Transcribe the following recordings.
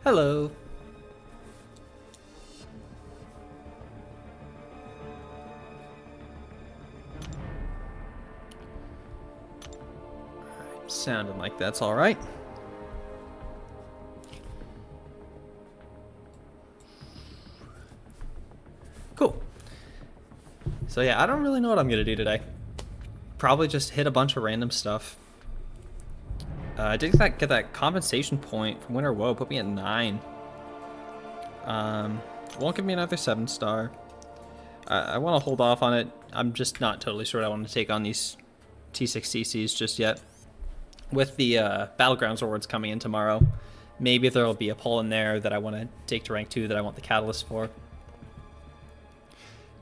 Hello. Sounding like that's all right. Cool. So yeah, I don't really know what I'm gonna do today. Probably just hit a bunch of random stuff. I did get that compensation point from Winter Woe, put me at 9. Won't give me another 7-star. I want to hold off on it. I'm just not totally sure what I want to take on these T6CCs just yet. With the Battlegrounds awards coming in tomorrow, maybe there'll be a pull in there that I want to take to rank 2 that I want the catalyst for.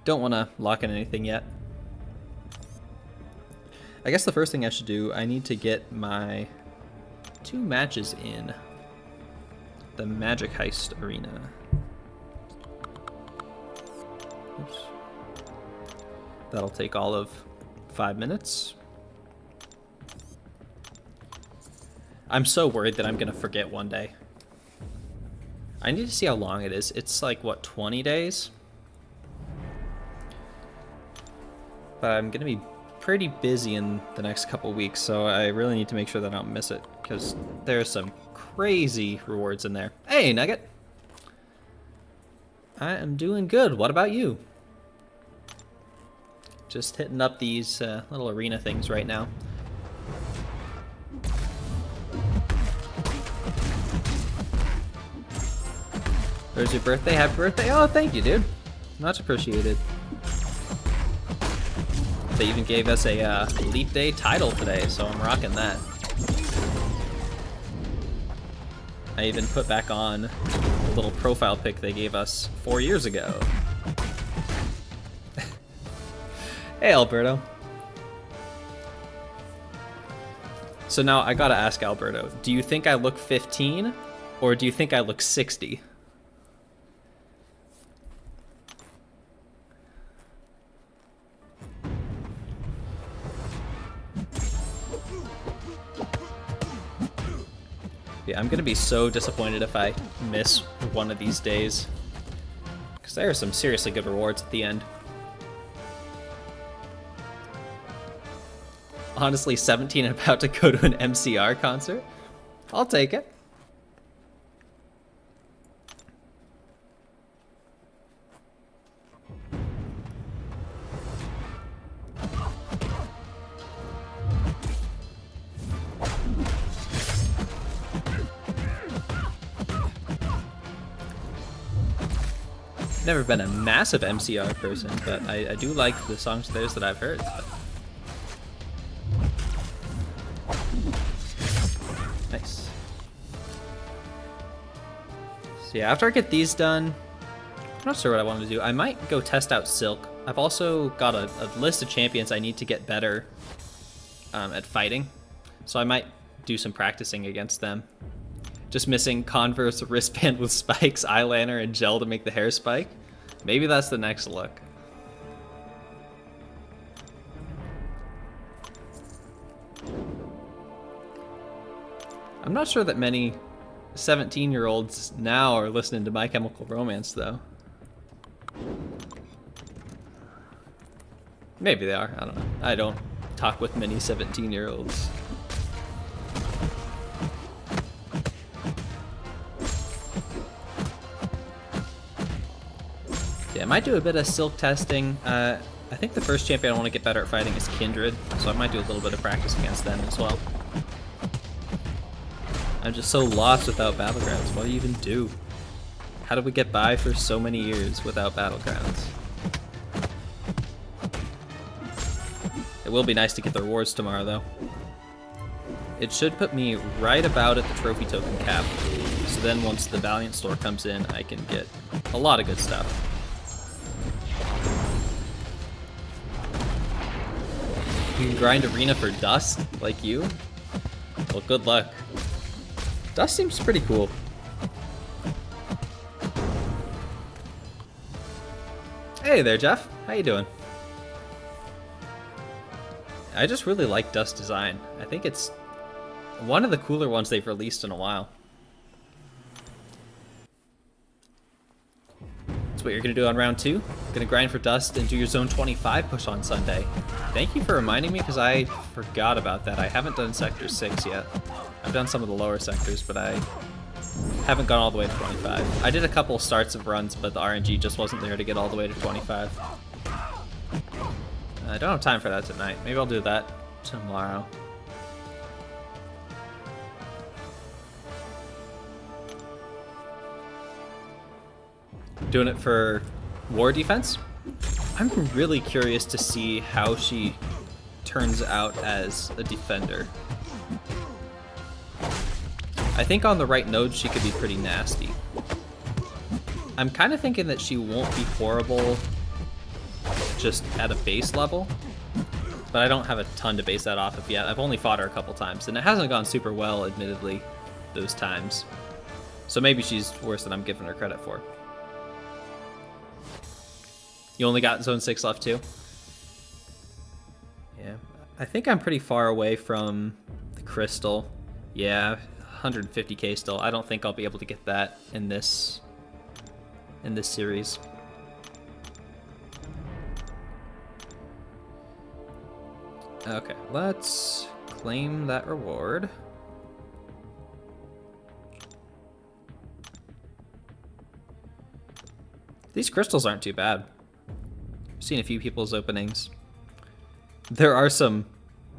Don't want to lock in anything yet. I guess the first thing I should do, I need to get my 2 matches in the Magic Heist Arena. Oops. That'll take all of 5 minutes. I'm so worried that I'm going to forget one day. I need to see how long it is. It's like, what, 20 days? But I'm going to be pretty busy in the next couple weeks, so I really need to make sure that I don't miss it, because there's some crazy rewards in there. Hey, Nugget! I am doing good. What about you? Just hitting up these little arena things right now. There's your birthday. Happy birthday. Oh, thank you, dude. Much appreciated. They even gave us a Elite Day title today, so I'm rocking that. I even put back on the little profile pic they gave us 4 years ago. Hey, Alberto. So now I gotta ask Alberto, do you think I look 15 or do you think I look 60? Yeah, I'm gonna be so disappointed if I miss one of these days, because there are some seriously good rewards at the end. Honestly, 17 and about to go to an MCR concert? I'll take it. Never been a massive MCR person, but I do like the songs of theirs that I've heard. But... Nice. So yeah, after I get these done, I'm not sure what I want to do. I might go test out Silk. I've also got a list of champions I need to get better at fighting, so I might do some practicing against them. Just missing Converse wristband with spikes, eyeliner, and gel to make the hair spike. Maybe that's the next look. I'm not sure that many 17-year-olds now are listening to My Chemical Romance, though. Maybe they are. I don't know. I don't talk with many 17-year-olds. Yeah, I might do a bit of Silk testing. I think the first champion I want to get better at fighting is Kindred, so I might do a little bit of practice against them as well. I'm just so lost without Battlegrounds. What do you even do? How did we get by for so many years without Battlegrounds? It will be nice to get the rewards tomorrow, though. It should put me right about at the trophy token cap. So then once the Valiant store comes in, I can get a lot of good stuff. You can grind arena for Dust, like you? Well, good luck. Dust seems pretty cool. Hey there, Jeff. How you doing? I just really like Dust design. I think it's one of the cooler ones they've released in a while. That's what you're going to do on round 2? Going to grind for dust and do your zone 25 push on Sunday. Thank you for reminding me, because I forgot about that. I haven't done sector 6 yet. I've done some of the lower sectors, but I haven't gone all the way to 25. I did a couple starts of runs, but the RNG just wasn't there to get all the way to 25. I don't have time for that tonight. Maybe I'll do that tomorrow. Doing it for war defense. I'm really curious to see how she turns out as a defender. I think on the right node she could be pretty nasty. I'm kind of thinking that she won't be horrible just at a base level, but I don't have a ton to base that off of yet. I've only fought her a couple times, and it hasn't gone super well, admittedly, those times. So maybe she's worse than I'm giving her credit for. You only got zone 6 left too? Yeah, I think I'm pretty far away from the crystal. Yeah, 150k still. I don't think I'll be able to get that in this series. Okay, let's claim that reward. These crystals aren't too bad. I've seen a few people's openings. There are some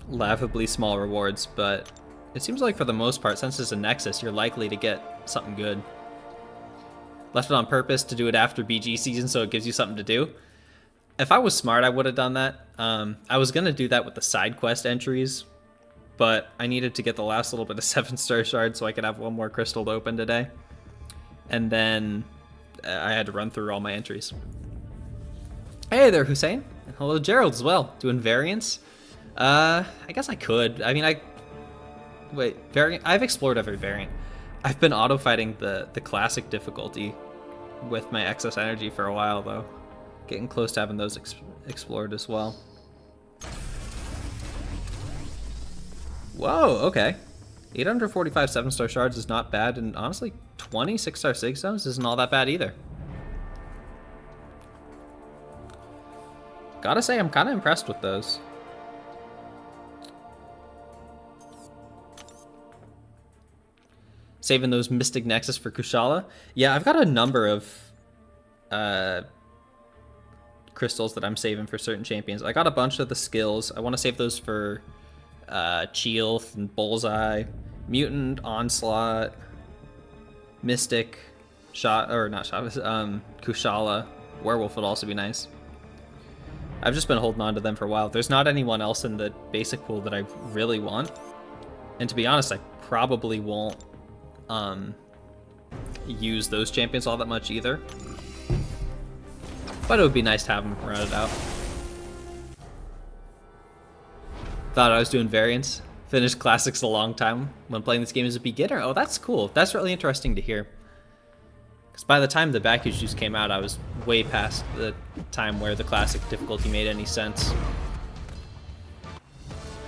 laughably small rewards, but it seems like for the most part, since it's a Nexus, you're likely to get something good. Left it on purpose to do it after BG season so it gives you something to do. If I was smart, I would have done that. I was going to do that with the side quest entries, but I needed to get the last little bit of 7-star shards so I could have one more crystal to open today. And then I had to run through all my entries. Hey there, Hussein. And hello, Gerald, as well. Doing variants? I guess I could. I mean, Wait, variant? I've explored every variant. I've been auto-fighting the classic difficulty with my excess energy for a while, though. Getting close to having those explored as well. Whoa, okay. 845 7-star shards is not bad, and honestly, 20 6-star sig zones isn't all that bad either. Gotta say, I'm kind of impressed with those. Saving those Mystic Nexus for Kushala. Yeah, I've got a number of crystals that I'm saving for certain champions. I got a bunch of the skills. I want to save those for Cheelth and Bullseye, Mutant, Onslaught, Mystic, Kushala. Werewolf would also be nice. I've just been holding on to them for a while. There's not anyone else in the basic pool that I really want. And to be honest, I probably won't use those champions all that much either. But it would be nice to have them rounded out. Thought I was doing variants. Finished classics a long time when playing this game as a beginner. Oh, that's cool. That's really interesting to hear. Because by the time the back issues came out, I was way past the time where the classic difficulty made any sense.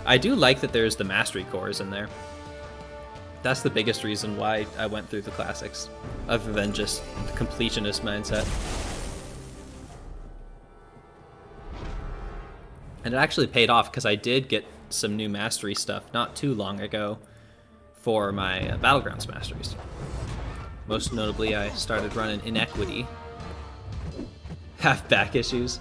I do like that there's the mastery cores in there. That's the biggest reason why I went through the classics, other than just the completionist mindset. And it actually paid off because I did get some new mastery stuff not too long ago for my Battlegrounds masteries. Most notably, I started running Inequity. Have back issues.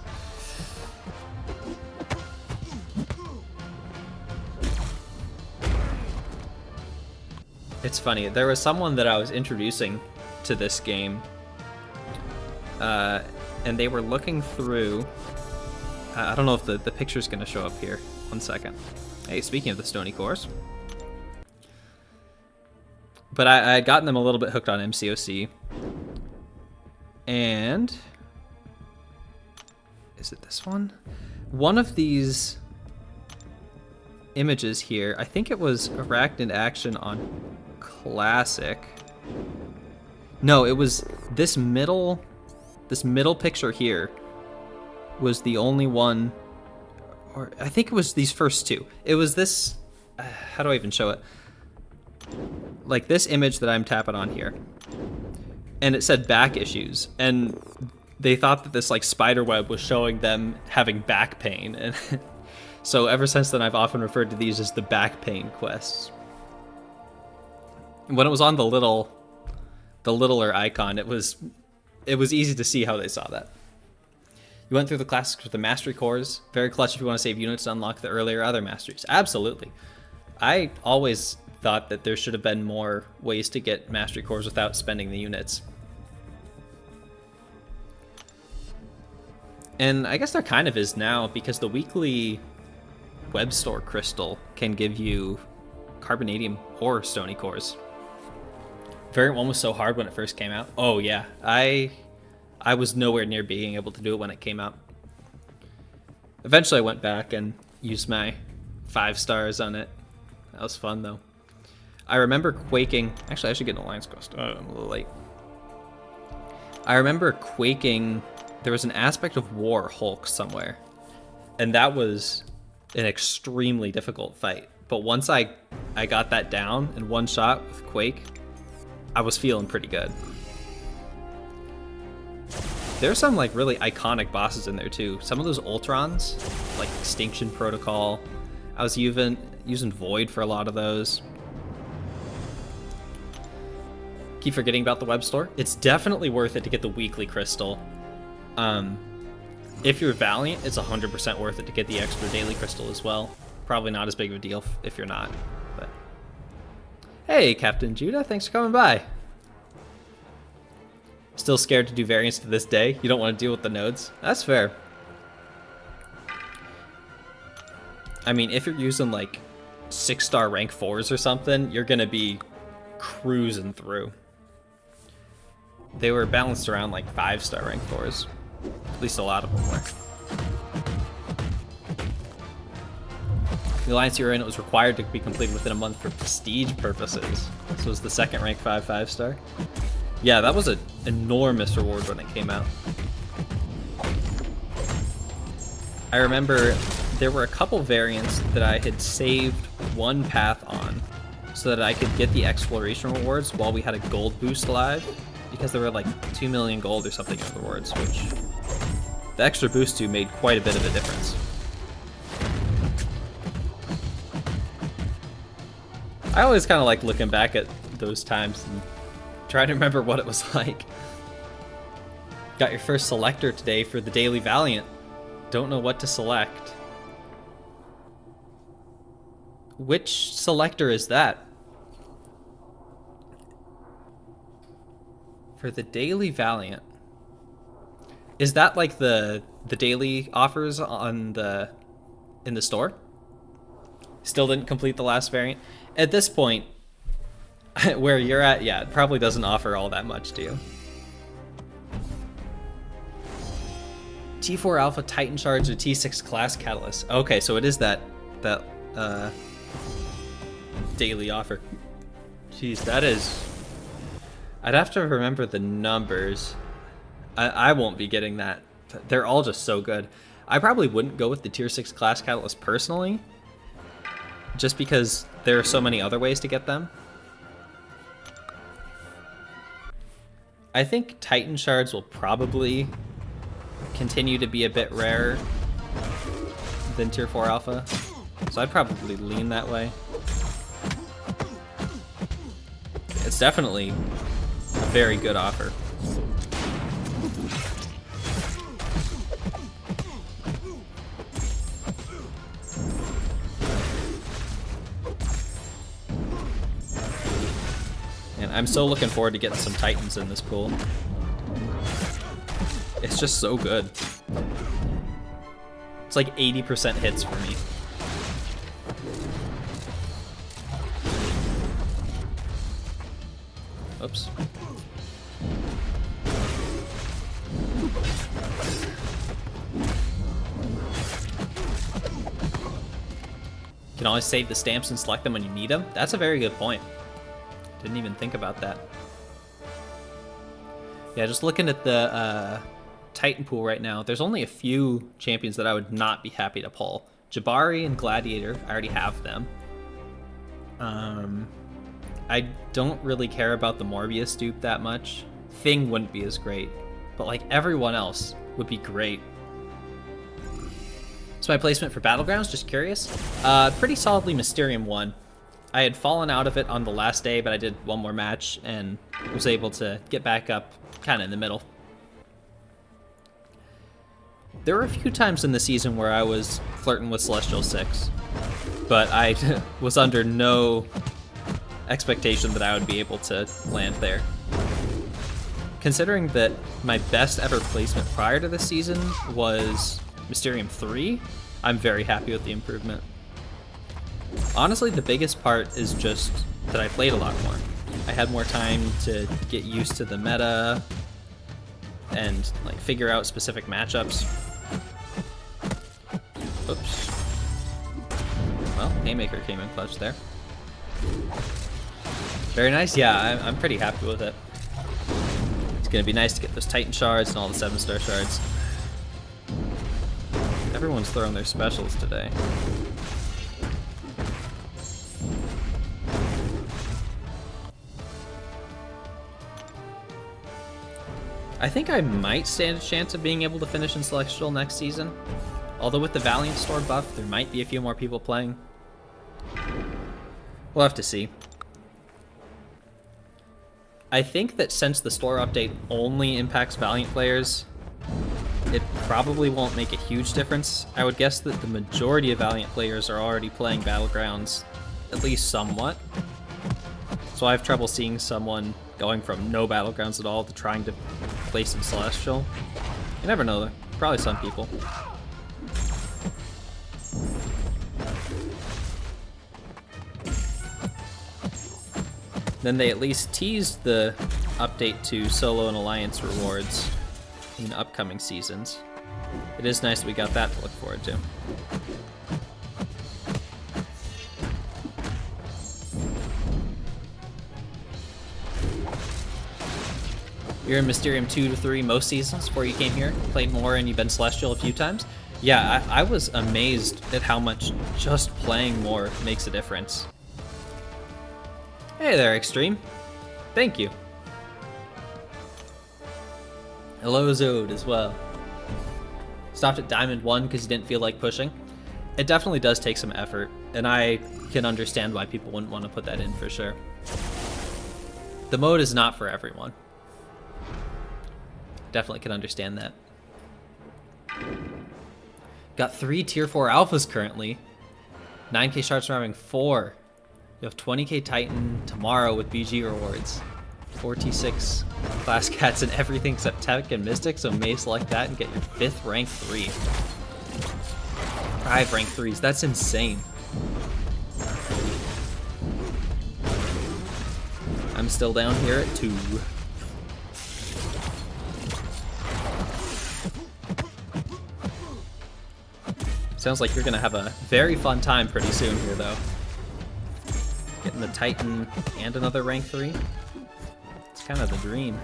It's funny, there was someone that I was introducing to this game, and they were looking through... I don't know if the picture's going to show up here. 1 second. Hey, speaking of the Stony Cores. But I had gotten them a little bit hooked on MCOC. And... is it this one? One of these images here, I think it was Arachnid Action on Classic. No, it was this middle picture here was the only one, or I think it was these first two. It was this, how do I even show it? Like this image that I'm tapping on here. And it said back issues. And they thought that this like spider web was showing them having back pain, and so ever since then I've often referred to these as the back pain quests. When it was on the littler icon, it was easy to see how they saw that. You went through the classics with the mastery cores. Very clutch if you want to save units to unlock the earlier other masteries. Absolutely. I always thought that there should have been more ways to get mastery cores without spending the units. And I guess there kind of is now, because the weekly web store crystal can give you carbonadium or stony cores. Variant 1 was so hard when it first came out. Oh yeah, I was nowhere near being able to do it when it came out. Eventually I went back and used my 5 stars on it. That was fun though. I remember quaking. Actually, I should get an alliance quest. Oh, I'm a little late. I remember quaking. There was an aspect of war Hulk somewhere, and that was an extremely difficult fight. But once I got that down in one shot with Quake, I was feeling pretty good. There's some like really iconic bosses in there too. Some of those Ultrons, like Extinction Protocol. I was using Void for a lot of those. Keep forgetting about the web store. It's definitely worth it to get the weekly crystal. If you're Valiant, it's 100% worth it to get the extra daily crystal as well. Probably not as big of a deal if you're not. But hey, Captain Judah, thanks for coming by. Still scared to do variants to this day? You don't want to deal with the nodes? That's fair. I mean, if you're using like 6-star rank 4s or something, you're gonna be cruising through. They were balanced around like 5-star rank 4s. At least a lot of them were. The alliance you were in, it was required to be completed within a month for prestige purposes. This was the second rank 5 5-star. Yeah, that was an enormous reward when it came out. I remember there were a couple variants that I had saved one path on so that I could get the exploration rewards while we had a gold boost live, because there were like 2 million gold or something in rewards, which the extra boost to made quite a bit of a difference. I always kind of like looking back at those times and trying to remember what it was like. Got your first selector today for the Daily Valiant. Don't know what to select. Which selector is that? For the Daily Valiant. Is that like the daily offers on in the store? Still didn't complete the last variant? At this point, where you're at, yeah, it probably doesn't offer all that much to you. T4 Alpha Titan Charge or T6 Class Catalyst. Okay, so it is that daily offer. Jeez, that is... I'd have to remember the numbers. I won't be getting that. They're all just so good. I probably wouldn't go with the Tier 6 Class Catalyst personally, just because there are so many other ways to get them. I think Titan Shards will probably continue to be a bit rarer than Tier 4 Alpha, so I'd probably lean that way. It's definitely a very good offer. And I'm so looking forward to getting some Titans in this pool. It's just so good. It's like 80% hits for me. Oops. You can always save the stamps and select them when you need them. That's a very good point. Didn't even think about that. Yeah, just looking at the Titan pool right now, there's only a few champions that I would not be happy to pull. Jabari and Gladiator, I already have them. I don't really care about the Morbius dupe that much. Thing wouldn't be as great. but like everyone else would be great. So my placement for Battlegrounds, just curious. Pretty solidly Mysterium 1. I had fallen out of it on the last day, but I did one more match and was able to get back up kind of in the middle. There were a few times in the season where I was flirting with Celestial 6, but I was under no expectation that I would be able to land there. Considering that my best ever placement prior to this season was Mysterium 3, I'm very happy with the improvement. Honestly, the biggest part is just that I played a lot more. I had more time to get used to the meta and like figure out specific matchups. Oops. Well, Haymaker came in clutch there. Very nice. Yeah, I'm pretty happy with it. It's gonna be nice to get those Titan shards and all the 7-star shards. Everyone's throwing their specials today. I think I might stand a chance of being able to finish in Celestial next season. Although with the Valiant Store buff, there might be a few more people playing. We'll have to see. I think that since the store update only impacts Valiant players, it probably won't make a huge difference. I would guess that the majority of Valiant players are already playing Battlegrounds, at least somewhat. So I have trouble seeing someone going from no Battlegrounds at all to trying to place in Celestial. You never know though. Probably some people. Then they at least teased the update to Solo and Alliance rewards in upcoming seasons. It is nice that we got that to look forward to. You're in Mysterium 2 to 3 most seasons before you came here, played more, and you've been Celestial a few times. Yeah, I was amazed at how much just playing more makes a difference. Hey there, Extreme. Thank you. Hello, Zode, as well. Stopped at Diamond 1 because you didn't feel like pushing. It definitely does take some effort, and I can understand why people wouldn't want to put that in for sure. The mode is not for everyone. Definitely can understand that. Got 3 tier 4 alphas currently. 9k shards surviving 4. You have 20k Titan tomorrow with BG rewards. 4t6 class cats and everything except Tech and Mystic, so may select that and get your 5th rank 3. 5 rank 3s, that's insane. I'm still down here at 2. Sounds like you're gonna have a very fun time pretty soon here though. Getting the Titan and another rank 3. It's kind of the dream.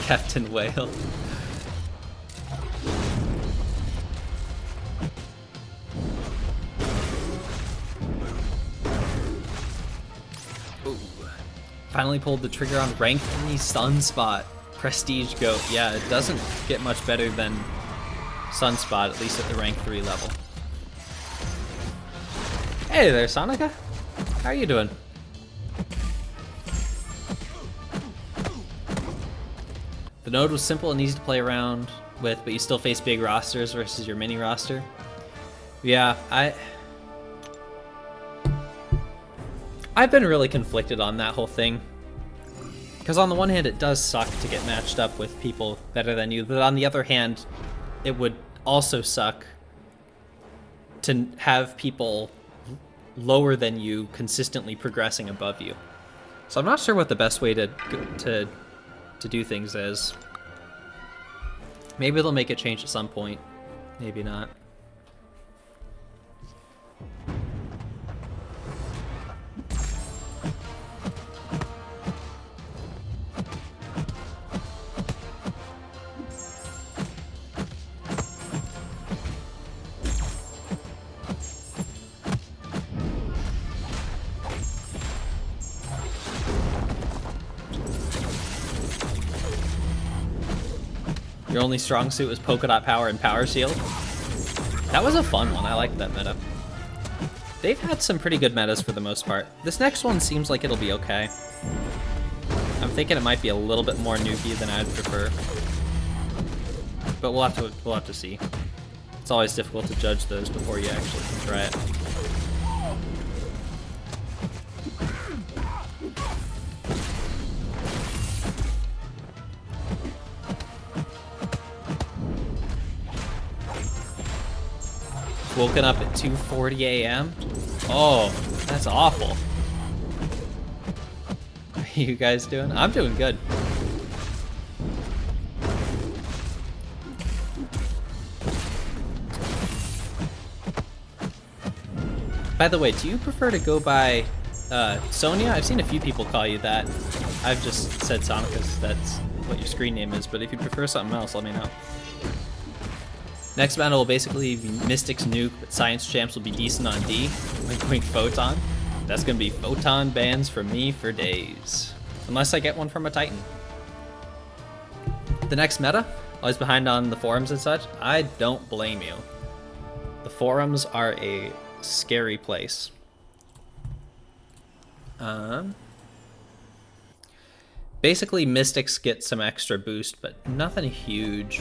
Captain Whale. Ooh. Finally pulled the trigger on rank 3 Sunspot. Prestige Goat. Yeah, it doesn't get much better than Sunspot, at least at the rank 3 level. Hey there, Sonica. How are you doing? The node was simple and easy to play around with, but you still face big rosters versus your mini roster. Yeah, I've been really conflicted on that whole thing. Because on the one hand, it does suck to get matched up with people better than you, but on the other hand, it would also suck to have people lower than you consistently progressing above you. So I'm not sure what the best way to do things is. Maybe they'll make a change at some point. Maybe not. Your only strong suit was polka dot power and power shield. That was a fun one. I liked that meta. They've had some pretty good metas for the most part. This next one seems like it'll be okay. I'm thinking it might be a little bit more nukey than I'd prefer. But we'll have to see. It's always difficult to judge those before you actually can try it. Woken up at 2:40 a.m. Oh, that's awful. How are you guys doing? I'm doing good. By the way, do you prefer to go by Sonia? I've seen a few people call you that. I've just said Sonic because that's what your screen name is, but if you prefer something else, let me know. Next battle will basically be Mystic's Nuke, but Science Champs will be decent on D. We're going Photon. That's going to be Photon bans for me for days. Unless I get one from a Titan. The next meta, always behind on the forums and such, I don't blame you. The forums are a scary place. Basically, Mystics get some extra boost, but nothing huge.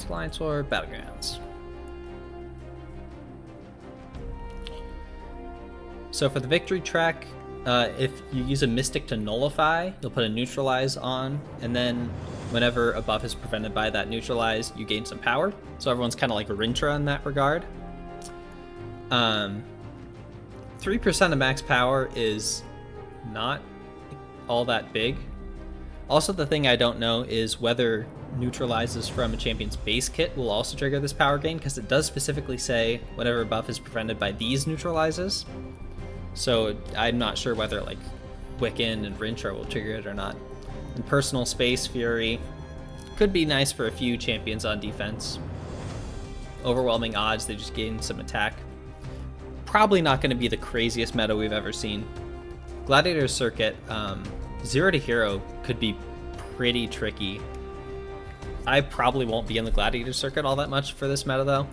Alliance or Battlegrounds. So for the victory track, if you use a Mystic to nullify, you'll put a neutralize on, and then whenever a buff is prevented by that neutralize, you gain some power. So everyone's kind of like a Rintra in that regard. 3% of max power is not all that big. Also, the thing I don't know is whether neutralizes from a champion's base kit will also trigger this power gain, because it does specifically say whenever a buff is prevented by these neutralizes. So I'm not sure whether like Wiccan and Rintra will trigger it or not. And personal space Fury could be nice for a few champions on defense. Overwhelming odds, they just gain some attack. Probably not going to be the craziest meta we've ever seen. Gladiator Circuit, 0 to hero could be pretty tricky. I probably won't be in the Gladiator Circuit all that much for this meta though.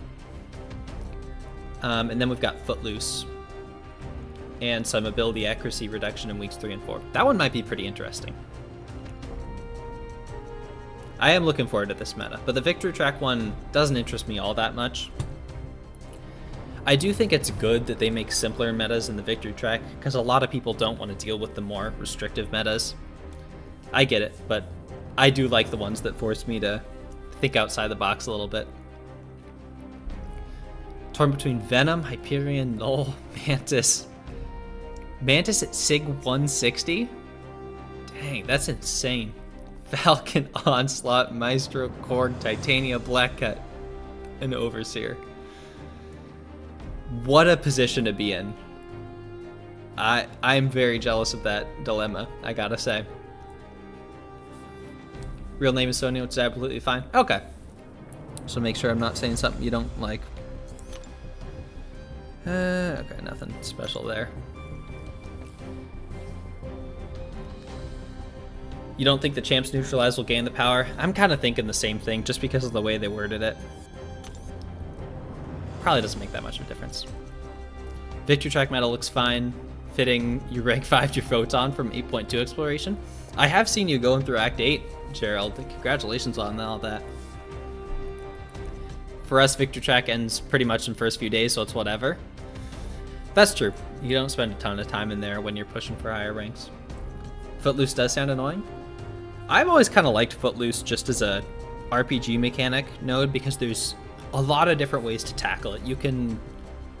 And then we've got Footloose and some ability accuracy reduction in weeks 3 and 4. That one might be pretty interesting. I am looking forward to this meta, but the victory track one doesn't interest me all that much. I do think it's good that they make simpler metas in the victory track, because a lot of people don't want to deal with the more restrictive metas. I get it, but I do like the ones that force me to think outside the box a little bit. Torn between Venom, Hyperion, Null, Mantis. Mantis at Sig 160? Dang, that's insane. Falcon, Onslaught, Maestro, Korg, Titania, Blackcut, and Overseer. What a position to be in. I'm very jealous of that dilemma, I gotta say. Real name is Sonia, which is absolutely fine. Okay. So make sure I'm not saying something you don't like. Okay, nothing special there. You don't think the champs neutralize will gain the power? I'm kind of thinking the same thing, just because of the way they worded it. Probably doesn't make that much of a difference. Victory track meta looks fine, fitting your rank 5 to your Photon from 8.2 exploration. I have seen you going through Act 8, Gerald. Congratulations on all that. For us, victory track ends pretty much in the first few days, so it's whatever. That's true. You don't spend a ton of time in there when you're pushing for higher ranks. Footloose does sound annoying. I've always kind of liked Footloose just as a RPG mechanic node, because there's a lot of different ways to tackle it. You can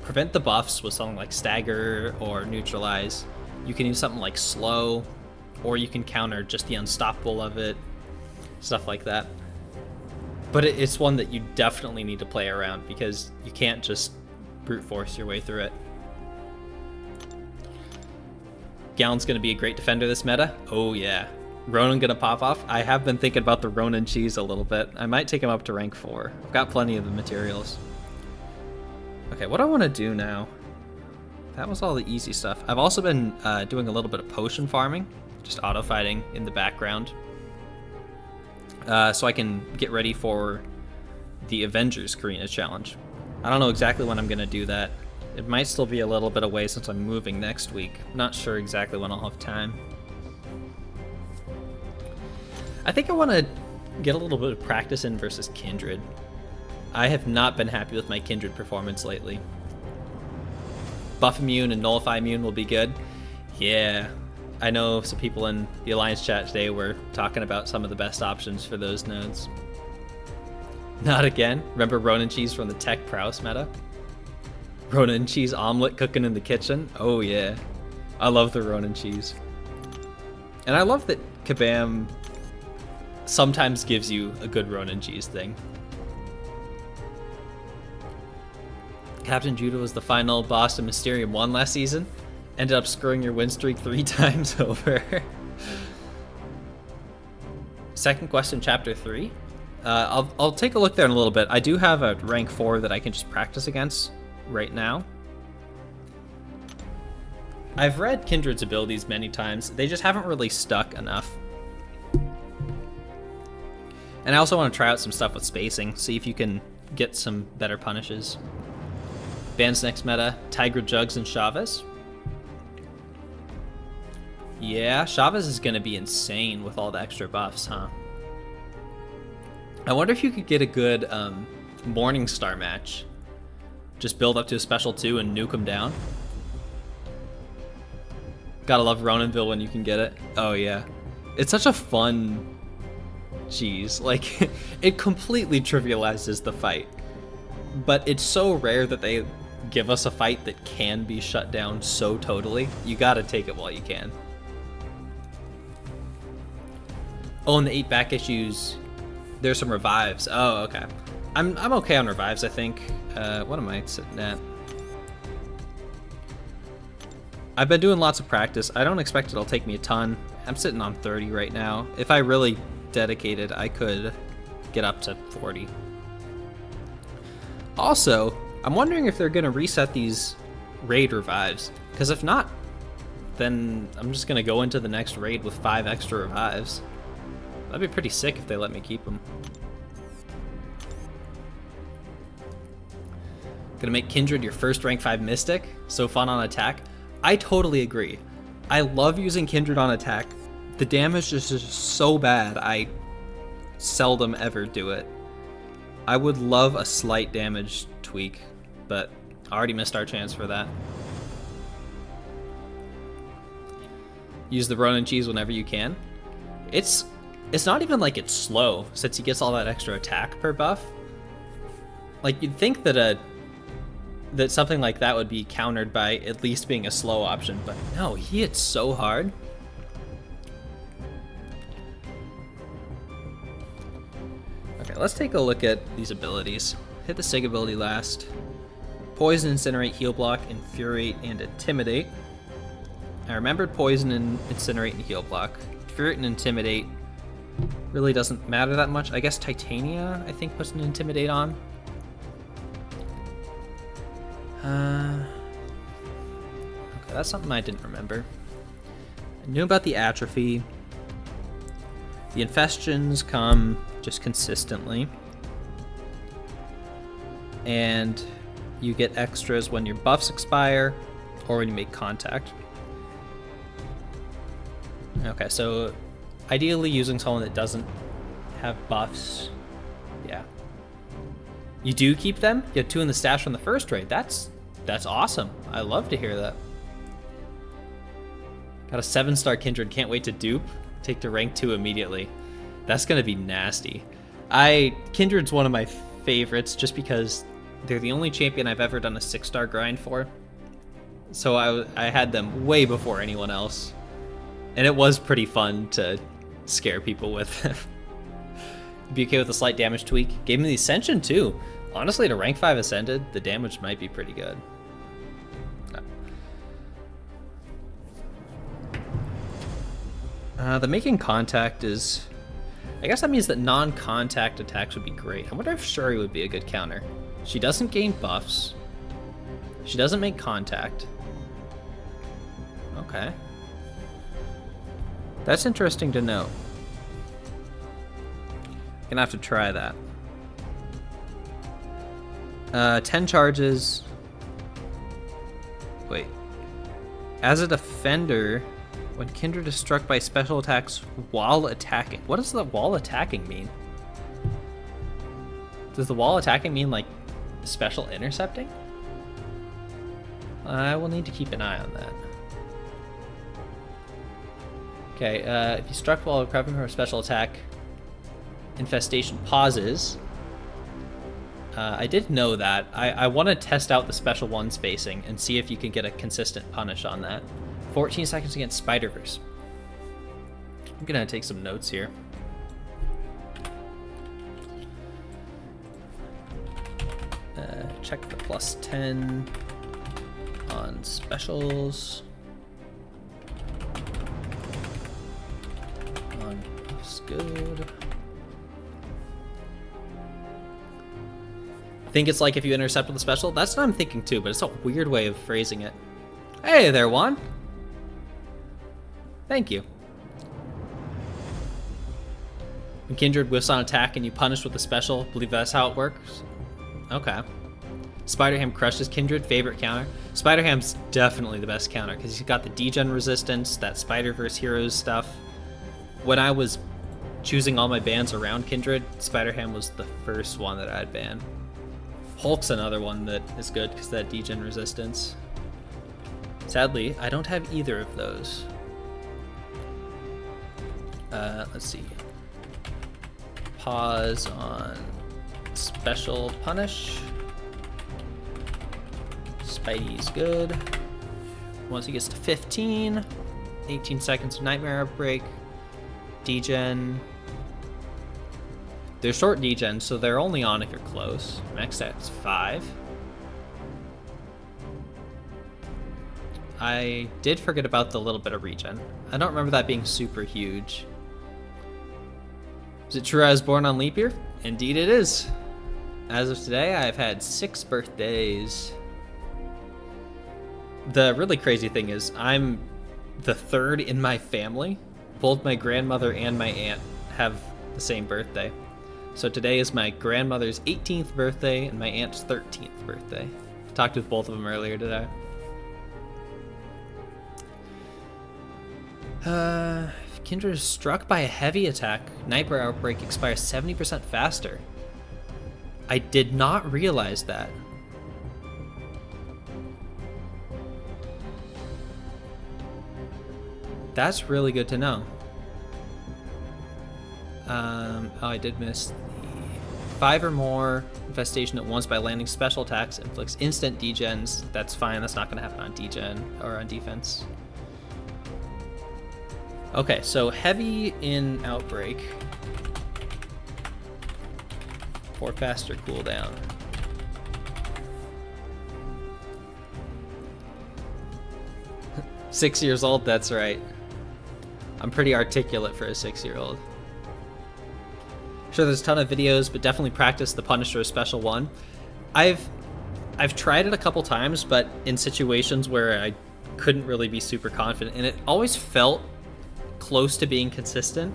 prevent the buffs with something like Stagger or Neutralize. You can use something like Slow, or you can counter just the unstoppable of it, stuff like that. But it's one that you definitely need to play around, because you can't just brute force your way through it. Gallon's going to be a great defender this meta. Oh yeah. Ronan going to pop off. I have been thinking about the Ronan cheese a little bit. I might take him up to rank 4. I've got plenty of the materials. Okay, what do I want to do now? That was all the easy stuff. I've also been doing a little bit of potion farming, just auto fighting in the background. so I can get ready for the Avengers Karina challenge. I don't know exactly when I'm going to do that. It might still be a little bit away since I'm moving next week. I'm not sure exactly when I'll have time. I think I want to get a little bit of practice in versus Kindred. I have not been happy with my Kindred performance lately. Buff immune and nullify immune will be good. Yeah, I know some people in the Alliance chat today were talking about some of the best options for those nodes. Not again. Remember Ronin cheese from the Tech Prowess meta? Ronin cheese omelet cooking in the kitchen? Oh yeah. I love the Ronin cheese. And I love that Kabam sometimes gives you a good Ronin cheese thing. Captain Judah was the final boss in Mysterium 1 last season. Ended up screwing your win streak 3 times over. Second question, chapter 3. I'll take a look there in a little bit. I do have a rank 4 that I can just practice against right now. I've read Kindred's abilities many times. They just haven't really stuck enough. And I also want to try out some stuff with spacing, see if you can get some better punishes. Ban's next meta, Tigra Jugs and Chavez. Yeah, Chavez is going to be insane with all the extra buffs, huh? I wonder if you could get a good Morningstar match. Just build up to a special 2 and nuke him down. Gotta love Roninville when you can get it. Oh yeah. It's such a fun cheese. Like, it completely trivializes the fight. But it's so rare that they give us a fight that can be shut down so totally. You gotta take it while you can. Oh, and the 8 back issues, there's some revives. Oh, okay. I'm okay on revives, I think. What am I sitting at? I've been doing lots of practice. I don't expect it'll take me a ton. I'm sitting on 30 right now. If I really dedicated, I could get up to 40. Also, I'm wondering if they're going to reset these raid revives. Because if not, then I'm just going to go into the next raid with 5 extra revives. That'd be pretty sick if they let me keep them. Gonna make Kindred your first rank 5 Mystic? So fun on attack? I totally agree. I love using Kindred on attack. The damage is just so bad, I seldom ever do it. I would love a slight damage tweak, but I already missed our chance for that. Use the Ronin cheese whenever you can. It's not even like it's slow, since he gets all that extra attack per buff. Like, you'd think that that something like that would be countered by at least being a slow option, but no, he hits so hard. Okay, let's take a look at these abilities. Hit the Sig ability last. Poison, Incinerate, Heal Block, Infuriate, and Intimidate. I remembered Poison, and Incinerate, and Heal Block. Infuriate and Intimidate really doesn't matter that much. I guess Titania, I think, puts an Intimidate on. Okay, that's something I didn't remember. I knew about the Atrophy. The Infestions come just consistently. And you get extras when your buffs expire or when you make contact. Okay, so ideally using someone that doesn't have buffs. Yeah. You do keep them? You have 2 in the stash from the first raid. That's awesome. I love to hear that. Got a 7-star Kindred. Can't wait to dupe. Take to rank 2 immediately. That's gonna be nasty. Kindred's one of my favorites just because they're the only champion I've ever done a 6-star grind for. So I had them way before anyone else. And it was pretty fun to scare people with them. Be okay with a slight damage tweak. Gave me the Ascension too. Honestly, to rank 5 Ascended, the damage might be pretty good. The making contact is... I guess that means that non-contact attacks would be great. I wonder if Shuri would be a good counter. She doesn't gain buffs. She doesn't make contact. Okay. That's interesting to know. Gonna have to try that. 10 charges. Wait. As a defender, when Kindred is struck by special attacks while attacking. What does the while attacking mean? Does the while attacking mean like special intercepting? I will need to keep an eye on that. Okay, if you struck while recovering from a special attack, infestation pauses. I did know that. I want to test out the special one spacing and see if you can get a consistent punish on that. 14 seconds against Spider-Verse. I'm gonna take some notes here. Check the +10 on specials. On buffs, good. I think it's like if you intercept with a special. That's what I'm thinking too, but it's a weird way of phrasing it. Hey there, Juan. Thank you. When Kindred whiffs on attack and you punish with a special, believe that's how it works? Okay. Spider-Ham crushes Kindred, favorite counter. Spider-Ham's definitely the best counter because he's got the degen resistance, that Spider-Verse Heroes stuff. When I was choosing all my bans around Kindred, Spider-Ham was the first one that I'd ban. Hulk's another one that is good because that degen resistance. Sadly, I don't have either of those. Let's see. Pause on special punish. Spidey's good. Once he gets to 15, 18 seconds of Nightmare Outbreak. Degen. They're short degen, so they're only on if you're close. Max stat's 5. I did forget about the little bit of regen. I don't remember that being super huge. Is it true I was born on leap year? Indeed it is. As of today, I've had 6 birthdays. The really crazy thing is I'm the third in my family. Both my grandmother and my aunt have the same birthday. So today is my grandmother's 18th birthday and my aunt's 13th birthday. I talked with both of them earlier today. If Kindred is struck by a heavy attack, Nightmare Outbreak expires 70% faster. I did not realize that. That's really good to know. Oh, I did miss the 5 or more infestation at once by landing special attacks inflicts instant degens. That's fine. That's not going to happen on degen or on defense. Okay, so heavy in Outbreak for faster cooldown. Six years old, that's right. I'm pretty articulate for a 6-year-old. Sure, there's a ton of videos, but definitely practice the Punisher special one. I've tried it a couple times, but in situations where I couldn't really be super confident, and it always felt close to being consistent,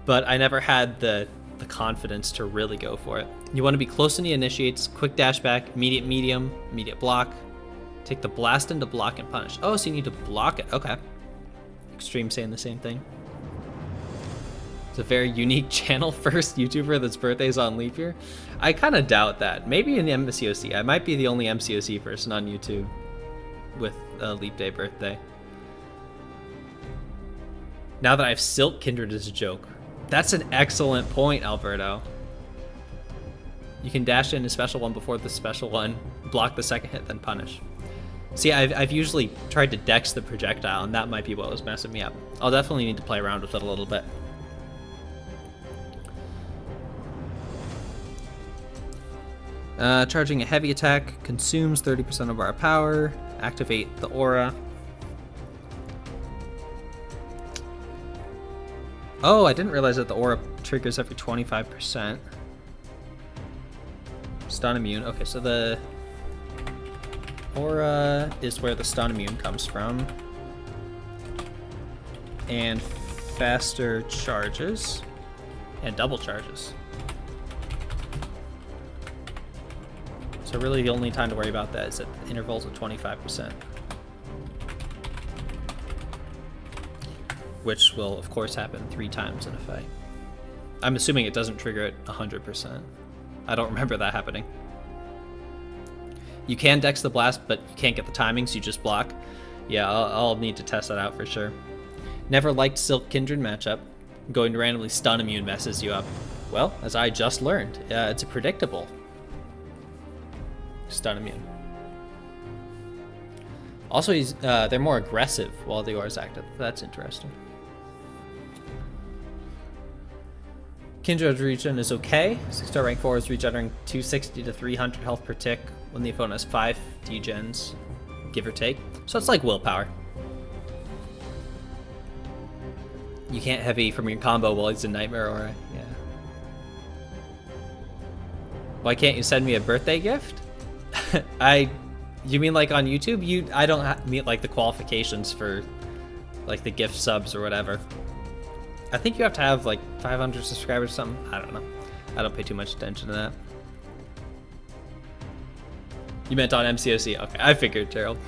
but I never had the confidence to really go for it. You want to be close in the initiates, quick dash back, immediate medium, immediate block. Take the blast into block and punish. Oh, so you need to block it. Okay. Extreme saying the same thing. It's a very unique channel, first YouTuber that's birthday's on leap year. I kind of doubt that. Maybe in the MCOC. I might be the only MCOC person on YouTube with a leap day birthday. Now that I've Silk Kindred as a joke. That's an excellent point, Alberto. You can dash in a special one before the special one, block the second hit, then punish. See, I've usually tried to dex the projectile, and that might be what was messing me up. I'll definitely need to play around with it a little bit. Charging a heavy attack consumes 30% of our power. Activate the aura. Oh, I didn't realize that the aura triggers every 25%. Stun immune. Okay, so the aura is where the stun immune comes from. And faster charges and double charges. So really the only time to worry about that is at intervals of 25%. Which will, of course, happen 3 times in a fight. I'm assuming it doesn't trigger at 100%. I don't remember that happening. You can dex the blast, but you can't get the timing, so you just block. Yeah, I'll need to test that out for sure. Never liked Silk Kindred matchup. Going to randomly stun immune messes you up. Well, as I just learned, it's a predictable stun immune. Also, they're more aggressive while the aura is active. That's interesting. Kindred regen is okay. 6-star rank 4 is regenerating 260 to 300 health per tick when the opponent has 5 degens, give or take. So it's like willpower. You can't heavy from your combo while he's in Nightmare Aura. Yeah. Why can't you send me a birthday gift? You mean like on YouTube? I don't meet like the qualifications for like the gift subs or whatever. I think you have to have like 500 subscribers or something. I don't know. I don't pay too much attention to that. You meant on MCOC. Okay, I figured, Gerald.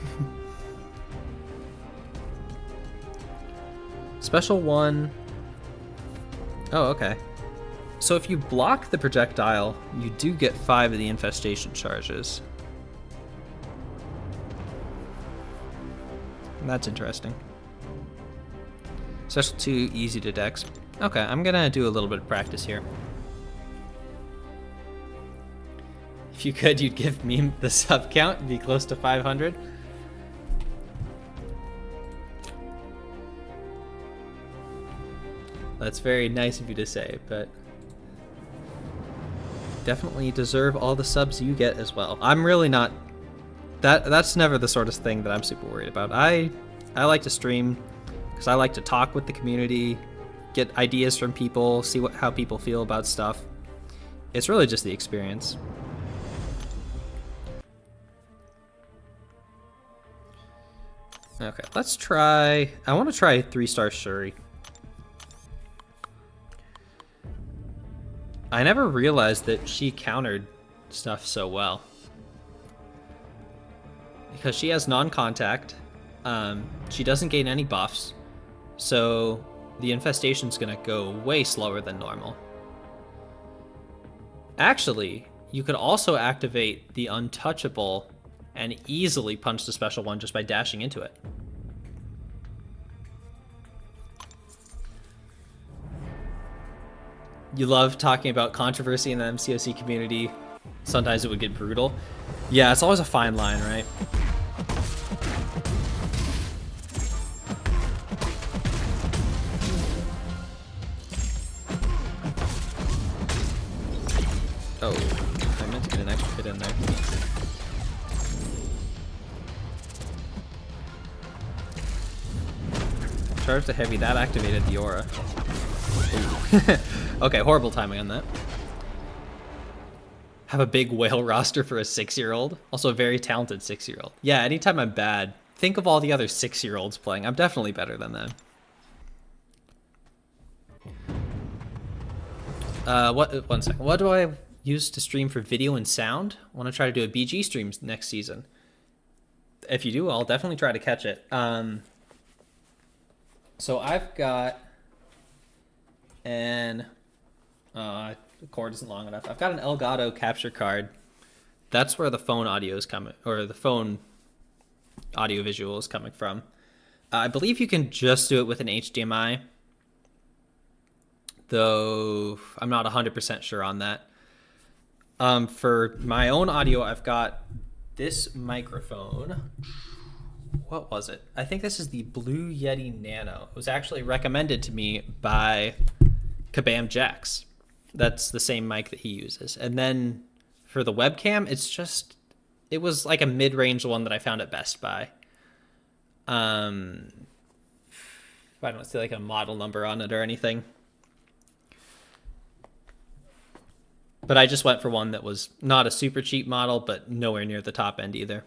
Special 1. Oh, okay. So if you block the projectile, you do get 5 of the infestation charges. That's interesting. Special 2, easy to dex. Okay, I'm gonna do a little bit of practice here. If you could, you'd give me the sub count and be close to 500. That's very nice of you to say, but definitely deserve all the subs you get as well. I'm really not... That's never the sort of thing that I'm super worried about. I like to stream because I like to talk with the community, get ideas from people, see how people feel about stuff. It's really just the experience. Okay, let's try... I want to try 3-star Shuri. I never realized that she countered stuff so well. Because she has non-contact, she doesn't gain any buffs, so the infestation's gonna go way slower than normal. Actually, you could also activate the Untouchable and easily punch the special 1 just by dashing into it. You love talking about controversy in the MCOC community. Sometimes it would get brutal. Yeah, it's always a fine line, right? Oh, I meant to get an extra hit in there. Charge the heavy, that activated the aura. Okay, horrible timing on that. Have a big whale roster for a 6-year-old. Also a very talented 6-year-old. Yeah, anytime I'm bad, think of all the other 6-year-olds playing. I'm definitely better than them. One second. What do I use to stream for video and sound? I want to try to do a BG stream next season. If you do, I'll definitely try to catch it. So I've got the cord isn't long enough. I've got an Elgato capture card. That's where the phone audio is coming, or the phone audio visual is coming from. I believe you can just do it with an HDMI, though I'm not 100% sure on that. For my own audio, I've got this microphone. What was it? I think this is the Blue Yeti Nano. It was actually recommended to me by Kabam Jax. That's the same mic that he uses. And then for the webcam, it was like a mid-range one that I found at Best Buy. I don't see like a model number on it or anything. But I just went for one that was not a super cheap model, but nowhere near the top end either.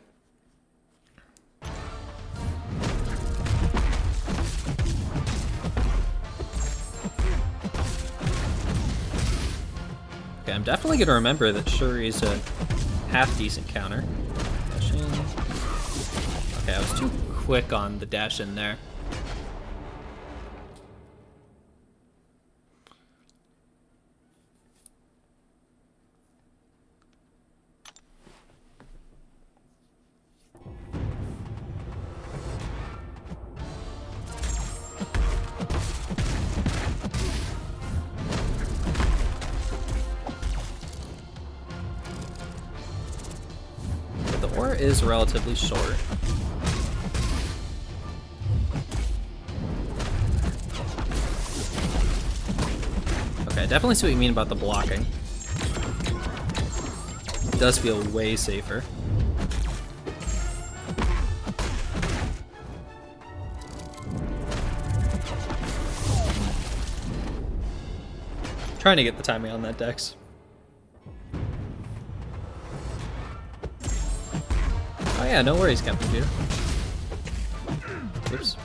Okay, I'm definitely going to remember that Shuri's a half-decent counter. Dash in. Okay, I was too quick on the dash in there. The aura is relatively short. Okay, I definitely see what you mean about the blocking. It does feel way safer. Trying to get the timing on that Dex. Oh yeah, no worries, Captain Peter. Oops.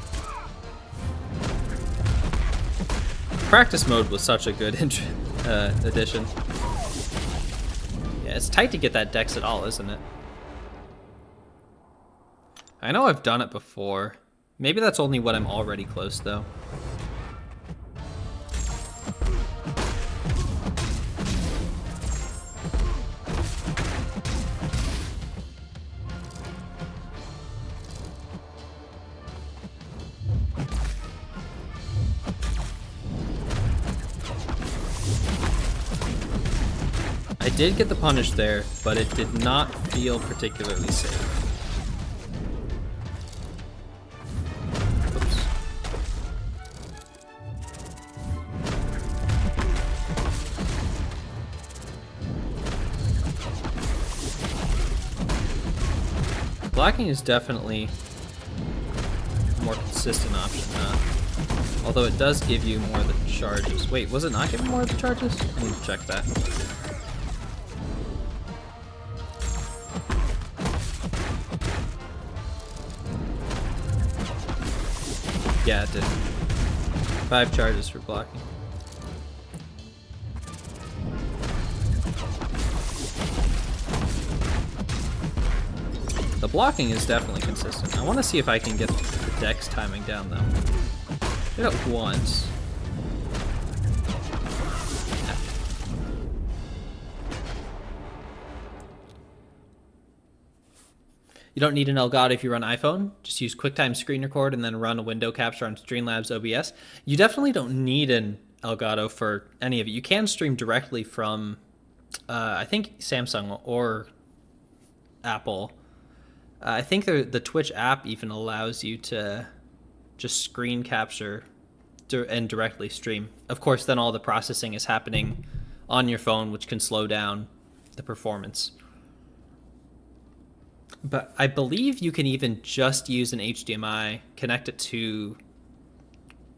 Practice mode was such a good addition. Yeah, it's tight to get that Dex at all, isn't it? I know I've done it before. Maybe that's only when I'm already close, though. I did get the punish there, but it did not feel particularly safe. Oops. Blocking is definitely a more consistent option now. Although it does give you more of the charges. Wait, was it not giving more of the charges? I need to check that. Yeah, it did. 5 charges for blocking. The blocking is definitely consistent. I want to see if I can get the Dex timing down, though. Did it once. You don't need an Elgato if you run iPhone. Just use QuickTime Screen Record and then run a window capture on Streamlabs OBS. You definitely don't need an Elgato for any of it. You can stream directly from, I think, Samsung or Apple. I think the Twitch app even allows you to just screen capture and directly stream. Of course, then all the processing is happening on your phone, which can slow down the performance. But I believe you can even just use an HDMI, connect it to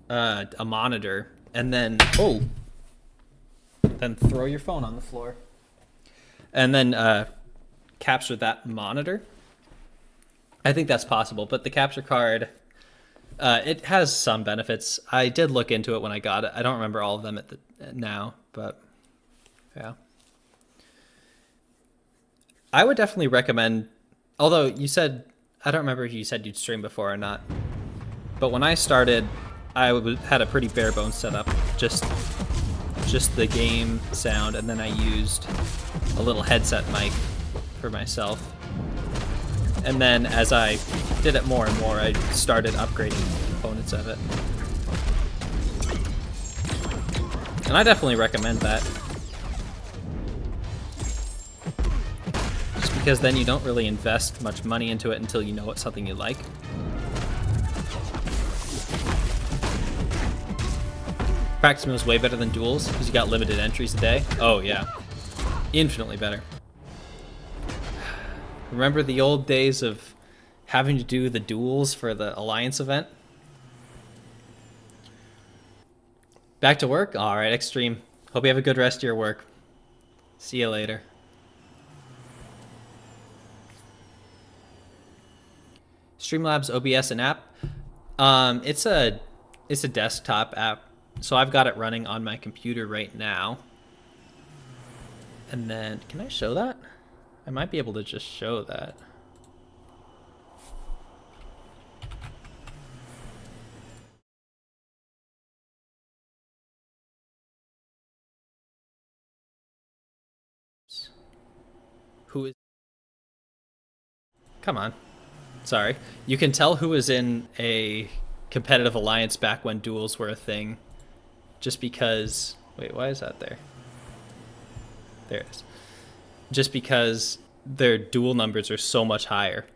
a monitor, and then then throw your phone on the floor, and then capture that monitor. I think that's possible, but the capture card, it has some benefits. I did look into it when I got it. I don't remember all of them now, but yeah. I would definitely recommend. Although you said, I don't remember if you said you'd stream before or not, but when I started, I had a pretty bare bones setup, just the game sound, and then I used a little headset mic for myself. And then as I did it more and more, I started upgrading components of it. And I definitely recommend that. Because then you don't really invest much money into it until you know it's something you like. Practice mode is way better than duels because you got limited entries a day. Oh yeah, infinitely better. Remember the old days of having to do the duels for the Alliance event? Back to work? All right, Extreme. Hope you have a good rest of your work. See you later. Streamlabs OBS and app. It's a desktop app, so I've got it running on my computer right now. And then, can I show that? I might be able to just show that. Who is... Come on. Sorry. You can tell who was in a competitive alliance back when duels were a thing. Just because... Wait, why is that there? There it is. Just because their duel numbers are so much higher.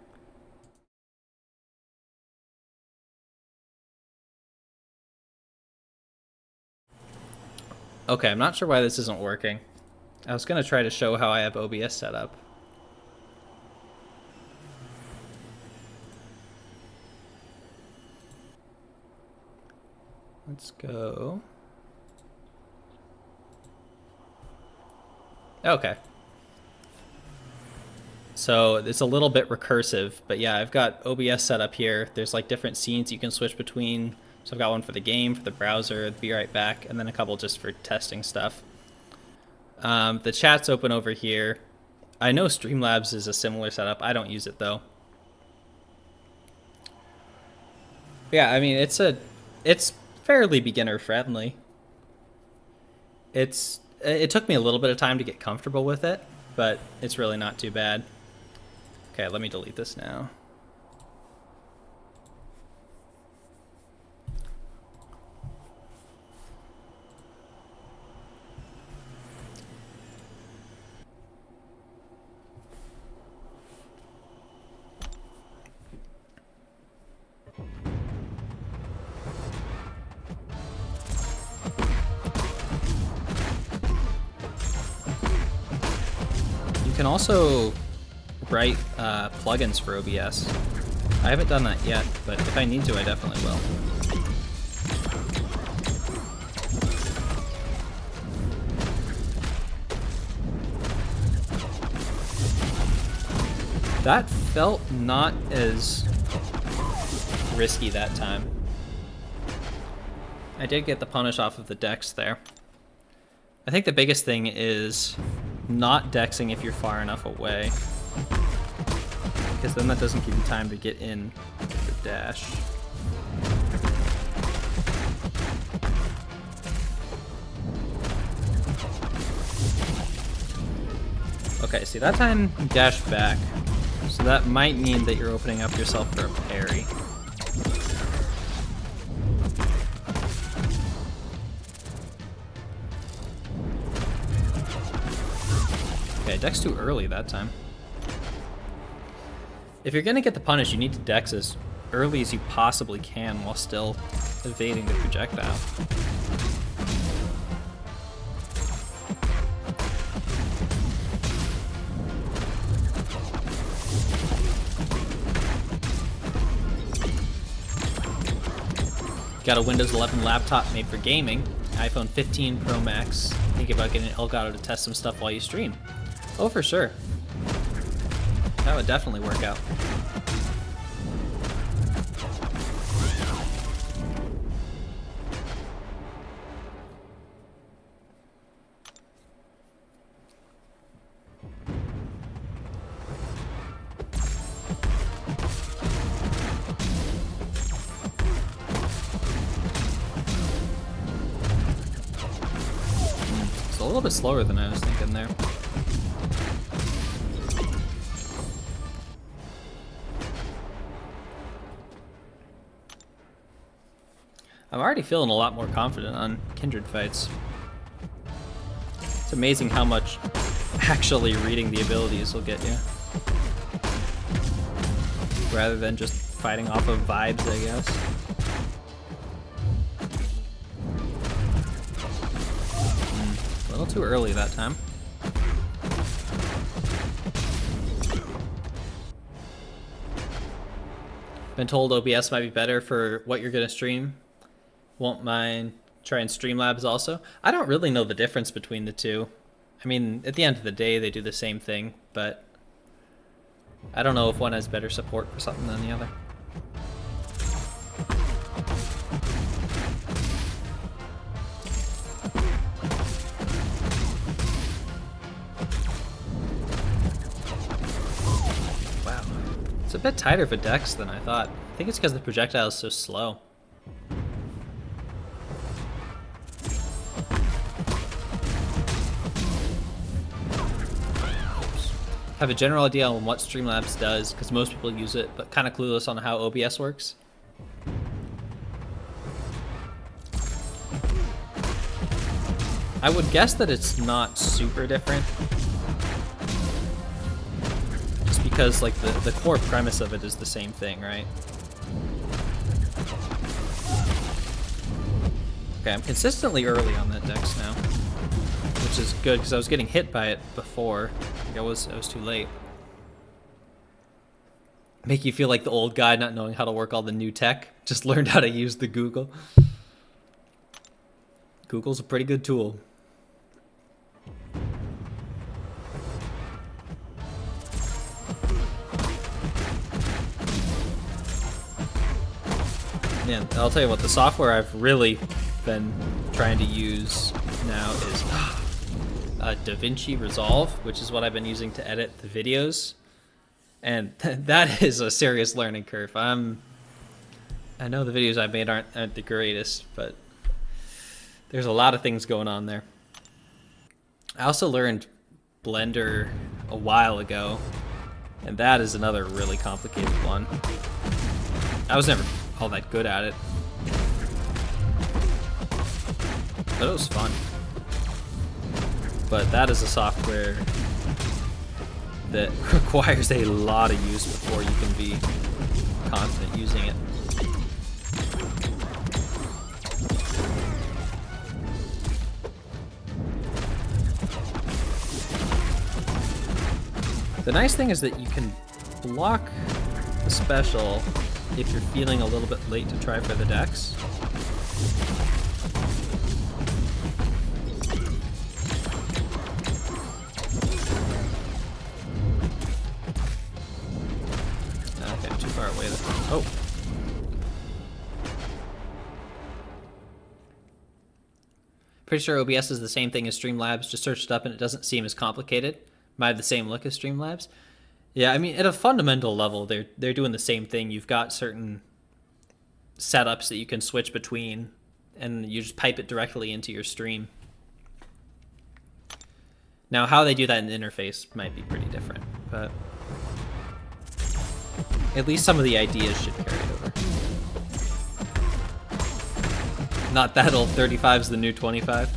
Okay, I'm not sure why this isn't working. I was going to try to show how I have OBS set up. Let's go. Okay. So it's a little bit recursive, but yeah, I've got OBS set up here. There's like different scenes you can switch between. So I've got one for the game, for the browser, Be Right Back, and then a couple just for testing stuff. The chat's open over here. I know Streamlabs is a similar setup. I don't use it though. Yeah, I mean, it's fairly beginner friendly. It took me a little bit of time to get comfortable with it, but it's really not too bad. Okay, let me delete this now. You can also write plugins for OBS. I haven't done that yet, but if I need to, I definitely will. That felt not as risky that time. I did get the punish off of the dex there. I think the biggest thing is not dexing if you're far enough away, because then that doesn't give you time to get in the dash. Okay, see, that time you dash back, so that might mean that you're opening up yourself for a parry. Okay, dex too early that time. If you're gonna get the punish, you need to dex as early as you possibly can while still evading the projectile. Got a Windows 11 laptop made for gaming, iPhone 15 Pro Max. Think about getting an Elgato to test some stuff while you stream. Oh, for sure. That would definitely work out. It's a little bit slower than I was thinking there. I'm already feeling a lot more confident on Kindred fights. It's amazing how much actually reading the abilities will get you, rather than just fighting off of vibes, I guess. A little too early that time. Been told OBS might be better for what you're gonna stream. Won't mind trying Streamlabs also. I don't really know the difference between the two. I mean, at the end of the day, they do the same thing, but I don't know if one has better support for something than the other. It's a bit tighter for Dex than I thought. I think it's because the projectile is so slow. Have a general idea on what Streamlabs does, because most people use it, but kind of clueless on how OBS works. I would guess that it's not super different. Just because like the core premise of it is the same thing, right? Okay, I'm consistently early on that Dex now, which is good because I was getting hit by it before. I was too late. Make you feel like the old guy not knowing how to work all the new tech. Just learned how to use the Google. Google's a pretty good tool. Man, I'll tell you what, the software I've really been trying to use now is DaVinci Resolve, which is what I've been using to edit the videos. And that is a serious learning curve. I know the videos I've made aren't the greatest, but there's a lot of things going on there. I also learned Blender a while ago, and that is another really complicated one. I was never all that good at it, but it was fun. But that is a software that requires a lot of use before you can be confident using it. The nice thing is that you can block the special if you're feeling a little bit late to try for the Dex. Okay, too far away there. Oh. Pretty sure OBS is the same thing as Streamlabs. Just searched it up and it doesn't seem as complicated. Might have the same look as Streamlabs. Yeah, I mean, at a fundamental level, they're doing the same thing. You've got certain setups that you can switch between, and you just pipe it directly into your stream. Now, how they do that in the interface might be pretty different, but at least some of the ideas should carry over. Not that old. 35's the new 25.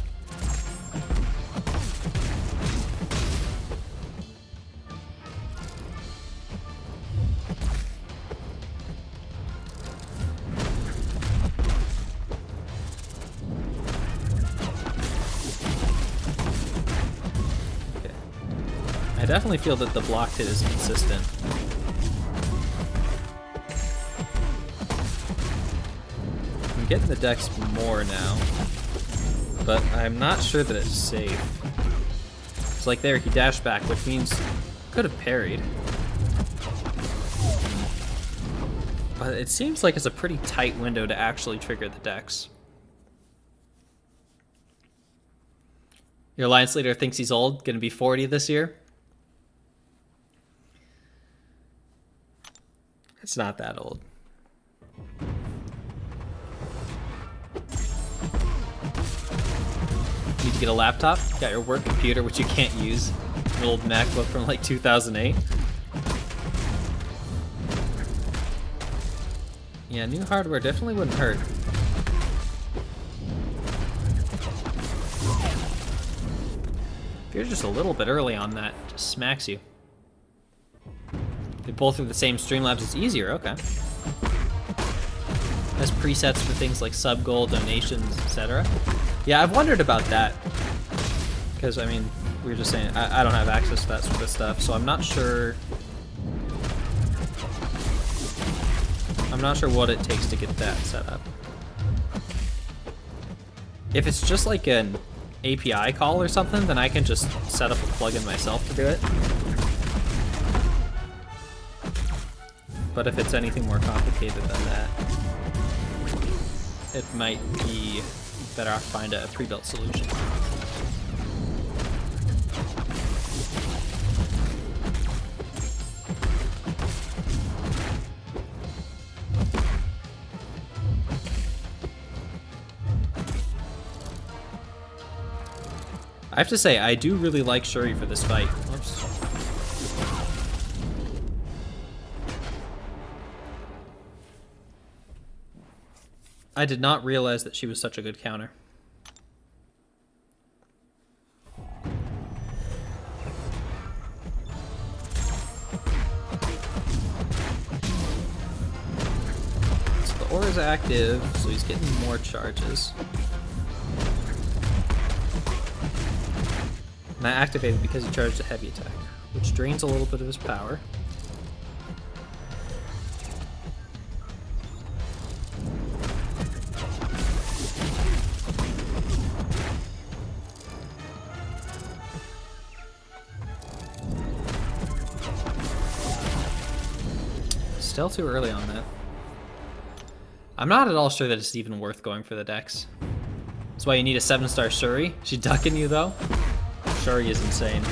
I definitely feel that the blocked hit is consistent. I'm getting the Dex more now, but I'm not sure that it's safe. It's like there, he dashed back, which means could have parried. But it seems like it's a pretty tight window to actually trigger the Dex. Your alliance leader thinks he's old, gonna be 40 this year. It's not that old. Need to get a laptop? Got your work computer, which you can't use. An old MacBook from like 2008. Yeah, new hardware definitely wouldn't hurt. If you're just a little bit early on that, it just smacks you. They both are the same Streamlabs, it's easier, okay. Has presets for things like sub-goal, donations, etc. Yeah, I've wondered about that. Because, I mean, we were just saying, I don't have access to that sort of stuff, so I'm not sure... I'm not sure what it takes to get that set up. If it's just like an API call or something, then I can just set up a plugin myself to do it. But if it's anything more complicated than that, it might be better off to find a pre-built solution. I have to say, I do really like Shuri for this fight. Oops. I did not realize that she was such a good counter. So the aura's active, so he's getting more charges. And that activated because he charged a heavy attack, which drains a little bit of his power. Still too early on that. I'm not at all sure that it's even worth going for the dex. That's why you need a 7-star Shuri. She's ducking you though. Shuri is insane.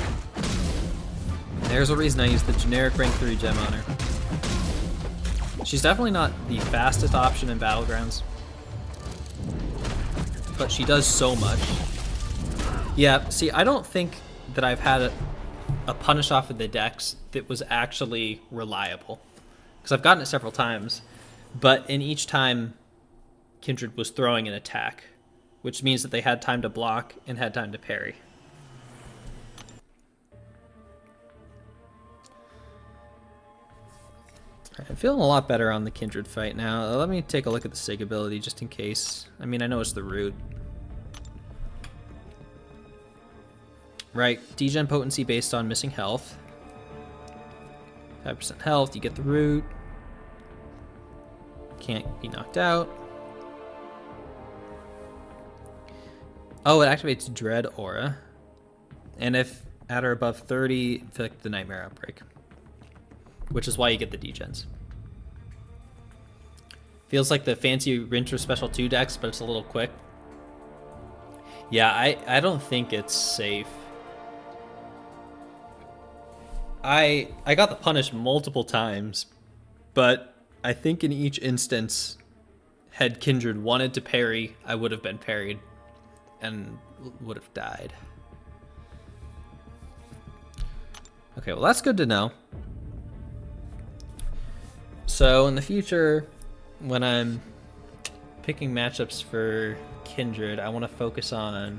There's a reason I use the generic rank 3 gem on her. She's definitely not the fastest option in Battlegrounds, but she does so much. Yeah, see, I don't think that I've had a punish off of the dex that was actually reliable. Because I've gotten it several times, but in each time, Kindred was throwing an attack, which means that they had time to block and had time to parry. I'm feeling a lot better on the Kindred fight now. Let me take a look at the Sig ability just in case. I mean, I know it's the root. Right, degen potency based on missing health. 5% health, you get the root. Can't be knocked out. Oh, it activates Dread Aura. And if at or above 30, inflict the Nightmare Outbreak. Which is why you get the degens. Feels like the fancy Rinter Special 2 decks, but it's a little quick. Yeah, I don't think it's safe. I got the punish multiple times, but I think in each instance, had Kindred wanted to parry, I would have been parried and would have died. Okay, well that's good to know. So in the future, when I'm picking matchups for Kindred, I want to focus on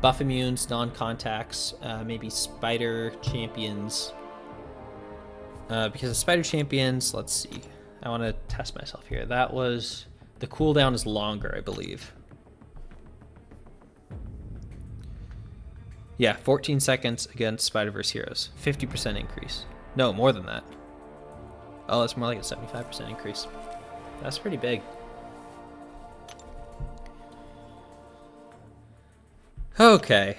buff immunes, non-contacts, maybe spider champions. Because the spider champions, let's see. I want to test myself here. That was, the cooldown is longer, I believe. Yeah, 14 seconds against Spider-Verse heroes. 50% increase. No, more than that. Oh, that's more like a 75% increase. That's pretty big. Okay.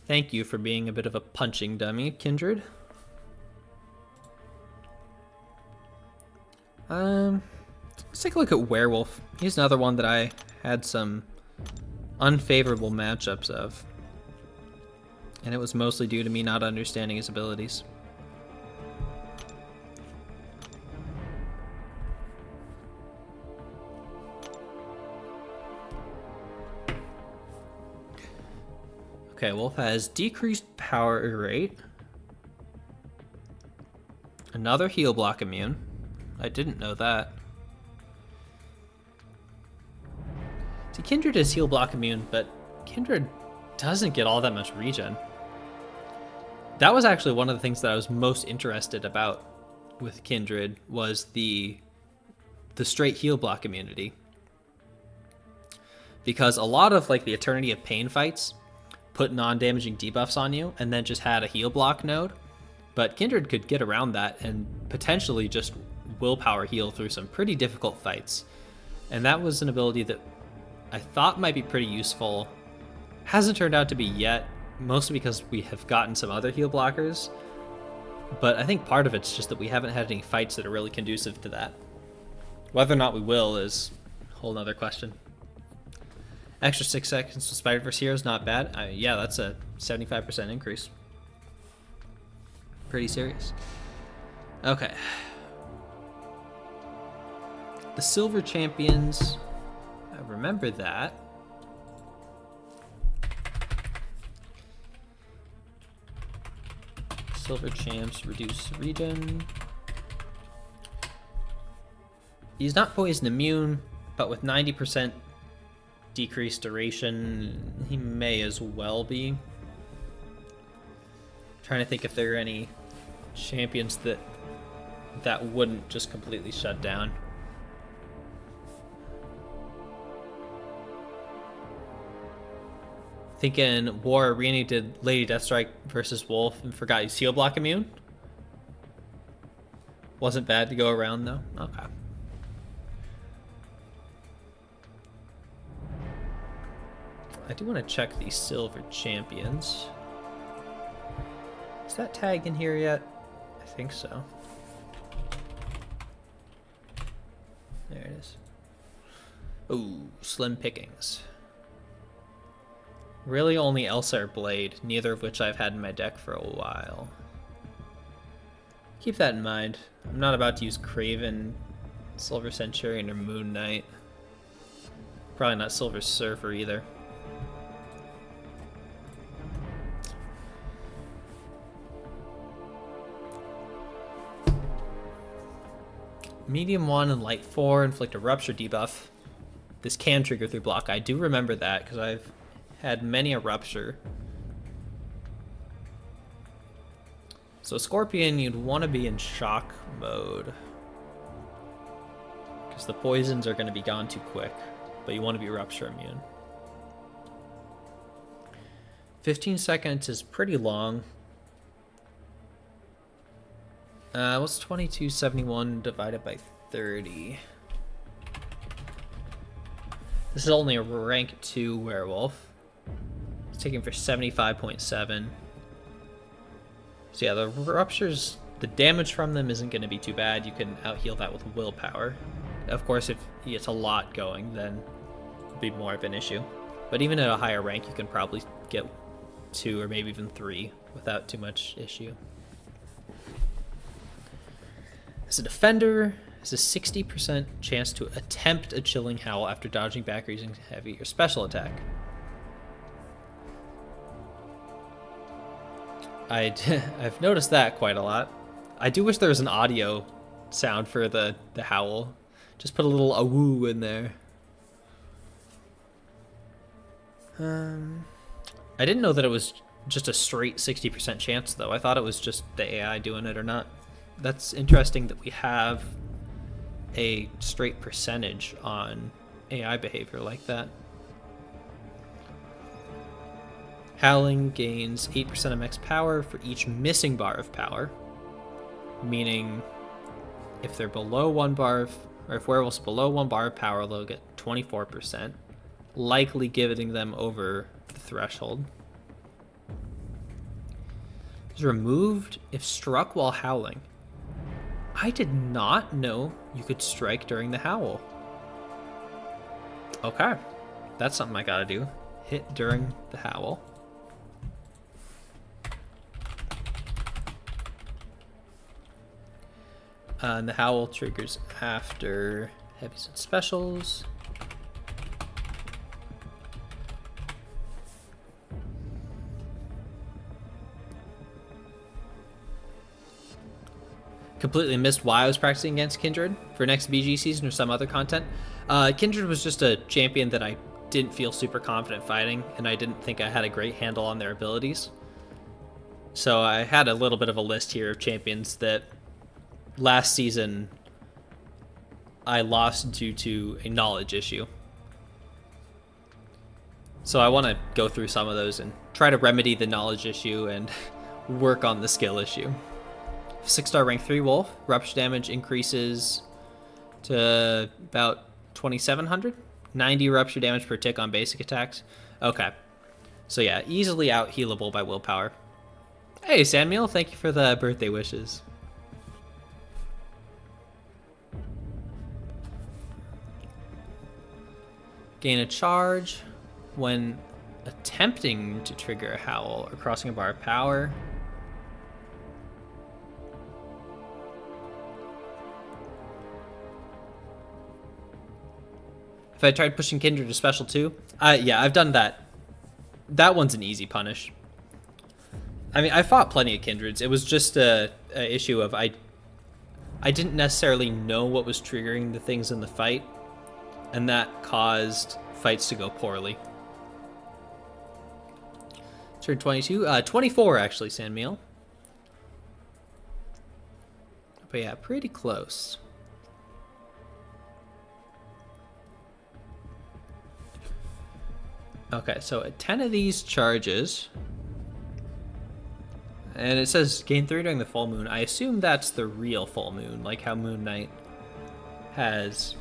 Thank you for being a bit of a punching dummy, Kindred. Let's take a look at Werewolf. He's another one that I had some unfavorable matchups of. And it was mostly due to me not understanding his abilities. Okay, Wolf has decreased power rate. Another heal block immune. I didn't know that. See, Kindred is heal block immune, but Kindred doesn't get all that much regen. That was actually one of the things that I was most interested about with Kindred, was the straight heal block immunity. Because a lot of like the Eternity of Pain fights put non-damaging debuffs on you and then just had a heal block node. But Kindred could get around that and potentially just willpower heal through some pretty difficult fights. And that was an ability that I thought might be pretty useful. Hasn't turned out to be yet, mostly because we have gotten some other heal blockers. But I think part of it's just that we haven't had any fights that are really conducive to that. Whether or not we will is a whole nother question. Extra 6 seconds with Spider-Verse heroes, not bad. Yeah, that's a 75% increase. Pretty serious. Okay. The Silver Champions, I remember that. Silver champs reduce regen. He's not poison immune, but with 90% decreased duration, he may as well be. Trying to think if there are any champions that wouldn't just completely shut down. Thinking War Arena did Lady Deathstrike versus Wolf and forgot he's heal block immune. Wasn't bad to go around though. Okay. I do want to check the silver champions. Is that tag in here yet? I think so. There it is. Ooh, slim pickings. Really only Elsa or Blade, neither of which I've had in my deck for a while. Keep that in mind. I'm not about to use Craven, Silver Centurion, or Moon Knight. Probably not Silver Surfer either. Medium 1 and Light 4 inflict a Rupture debuff. This can trigger through block. I do remember that because I've had many a Rupture. So Scorpion, you'd want to be in shock mode because the poisons are going to be gone too quick, but you want to be Rupture immune. 15 seconds is pretty long. What's 2271 divided by 30? This is only a rank 2 werewolf. It's taking for 75.7. So yeah, the ruptures, the damage from them isn't going to be too bad. You can out-heal that with willpower. Of course, if it's a lot going, then it'll be more of an issue. But even at a higher rank, you can probably get 2 or maybe even 3 without too much issue. As a defender, has a 60% chance to attempt a Chilling Howl after dodging back or using heavy or special attack. I've noticed that quite a lot. I do wish there was an audio sound for the howl. Just put a little awoo in there. I didn't know that it was just a straight 60% chance, though. I thought it was just the AI doing it or not. That's interesting that we have a straight percentage on AI behavior like that. Howling gains 8% of max power for each missing bar of power, meaning if they're below 1 bar of, or if werewolves below 1 bar of power, they'll get 24%, likely giving them over the threshold. Is removed if struck while howling. I did not know you could strike during the howl. Okay, that's something I gotta do. Hit during the howl. And the howl triggers after heavies and specials. Completely missed why I was practicing against Kindred for next BG season or some other content. Kindred was just a champion that I didn't feel super confident fighting, and I didn't think I had a great handle on their abilities. So I had a little bit of a list here of champions that last season I lost due to a knowledge issue. So I want to go through some of those and try to remedy the knowledge issue and work on the skill issue. 6-star rank 3 wolf, rupture damage increases to about 2700. 90 rupture damage per tick on basic attacks. Okay. So yeah, easily out healable by willpower. Hey Samuel, thank you for the birthday wishes. Gain a charge when attempting to trigger a howl or crossing a bar of power. If I tried pushing Kindred to special too, yeah, I've done that. That one's an easy punish. I mean, I fought plenty of kindreds. It was just a issue of I didn't necessarily know what was triggering the things in the fight, and that caused fights to go poorly. Turn 22. 24, actually, Sandmeal. But yeah, pretty close. Okay, so at 10 of these charges, and it says gain 3 during the full moon. I assume that's the real full moon, like how Moon Knight has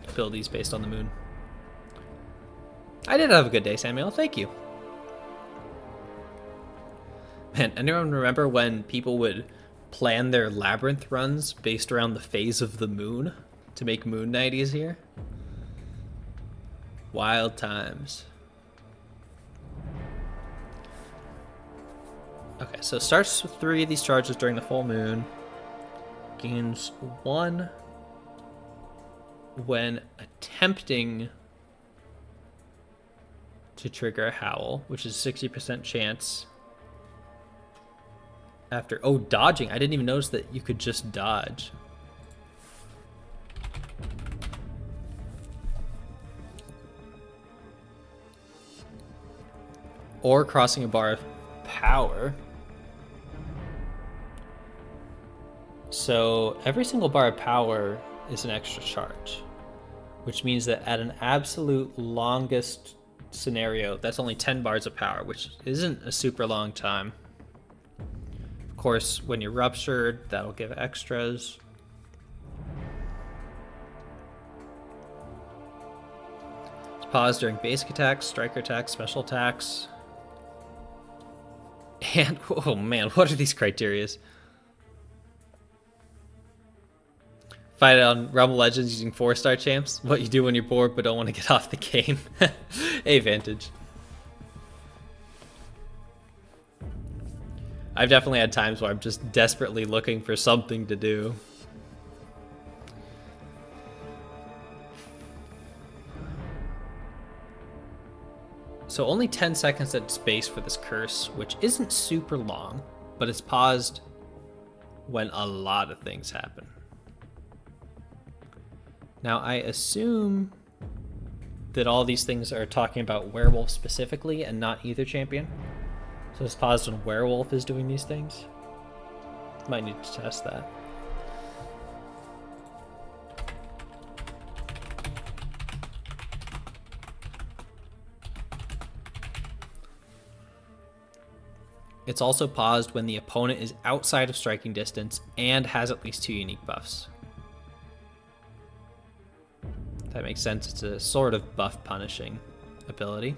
abilities based on the moon. I did have a good day, Samuel. Thank you. Man, anyone remember when people would plan their labyrinth runs based around the phase of the moon to make Moon Knight easier? Wild times. Okay, so starts with 3 of these charges during the full moon. Gains 1 when attempting to trigger a howl, which is 60% chance. After, oh, dodging. I didn't even notice that you could just dodge. Or crossing a bar of power. So every single bar of power is an extra charge, which means that at an absolute longest scenario, that's only 10 bars of power, which isn't a super long time. Of course, when you're ruptured, that'll give extras. Pause during basic attacks, striker attacks, special attacks. And, oh man, what are these criterias? Fight on Rumble Legends using 4-star champs. What you do when you're bored but don't want to get off the game. A Vantage. I've definitely had times where I'm just desperately looking for something to do. So only 10 seconds at space for this curse, which isn't super long, but it's paused when a lot of things happen. Now, I assume that all these things are talking about Werewolf specifically and not either champion. So it's paused when Werewolf is doing these things. Might need to test that. It's also paused when the opponent is outside of striking distance and has at least 2 unique buffs. That makes sense. It's a sort of buff punishing ability.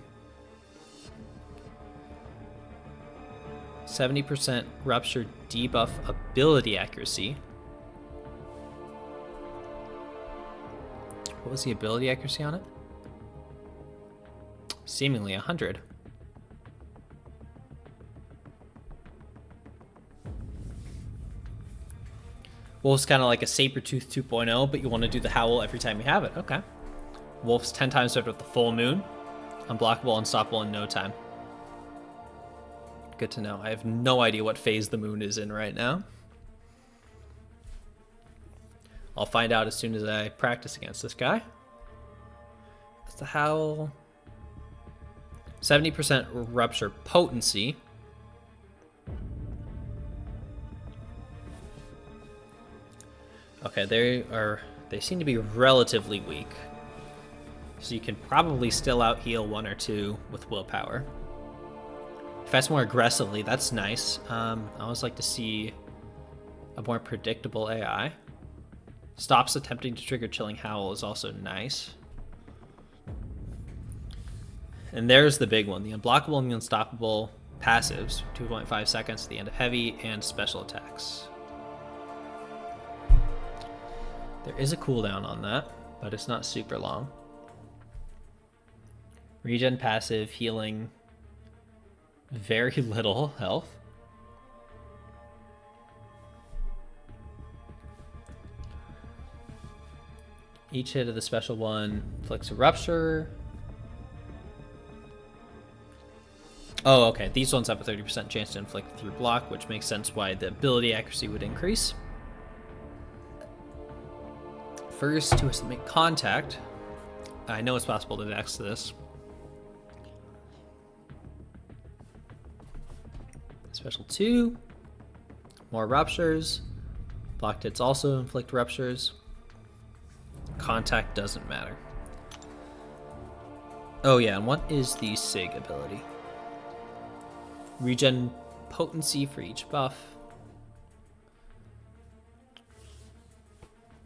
70% rupture debuff ability accuracy. What was the ability accuracy on it? Seemingly 100. Wolf's kind of like a Sabertooth 2.0, but you want to do the howl every time you have it. Okay. Wolf's 10 times better with the full moon. Unblockable, unstoppable in no time. Good to know. I have no idea what phase the moon is in right now. I'll find out as soon as I practice against this guy. What's the howl? 70% rupture potency. Okay, they seem to be relatively weak. So you can probably still out heal 1 or 2 with willpower. Fights more aggressively, that's nice. I always like to see a more predictable AI. Stops attempting to trigger Chilling Howl is also nice. And there's the big one, the unblockable and the unstoppable passives, 2.5 seconds at the end of heavy and special attacks. There is a cooldown on that, but it's not super long. Regen passive, healing, very little health. Each hit of the special one inflicts a rupture. Oh, okay. These ones have a 30% chance to inflict through block, which makes sense why the ability accuracy would increase. First, to make contact. I know it's possible to dex this. Special 2. More ruptures. Blocked hits also inflict ruptures. Contact doesn't matter. Oh yeah, and what is the SIG ability? Regen potency for each buff.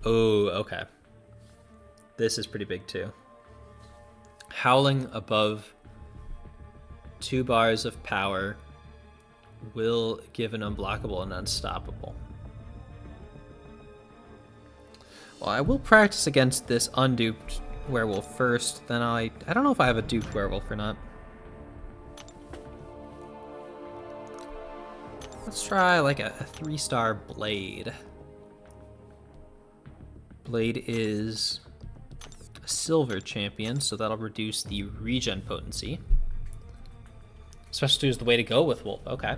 Oh, okay. This is pretty big too. Howling above 2 bars of power will give an unblockable and unstoppable. Well, I will practice against this unduped werewolf first, then I don't know if I have a duped werewolf or not. Let's try like a 3-star Blade. Blade is a silver champion, so that'll reduce the regen potency. Special 2 is the way to go with Wolf, okay.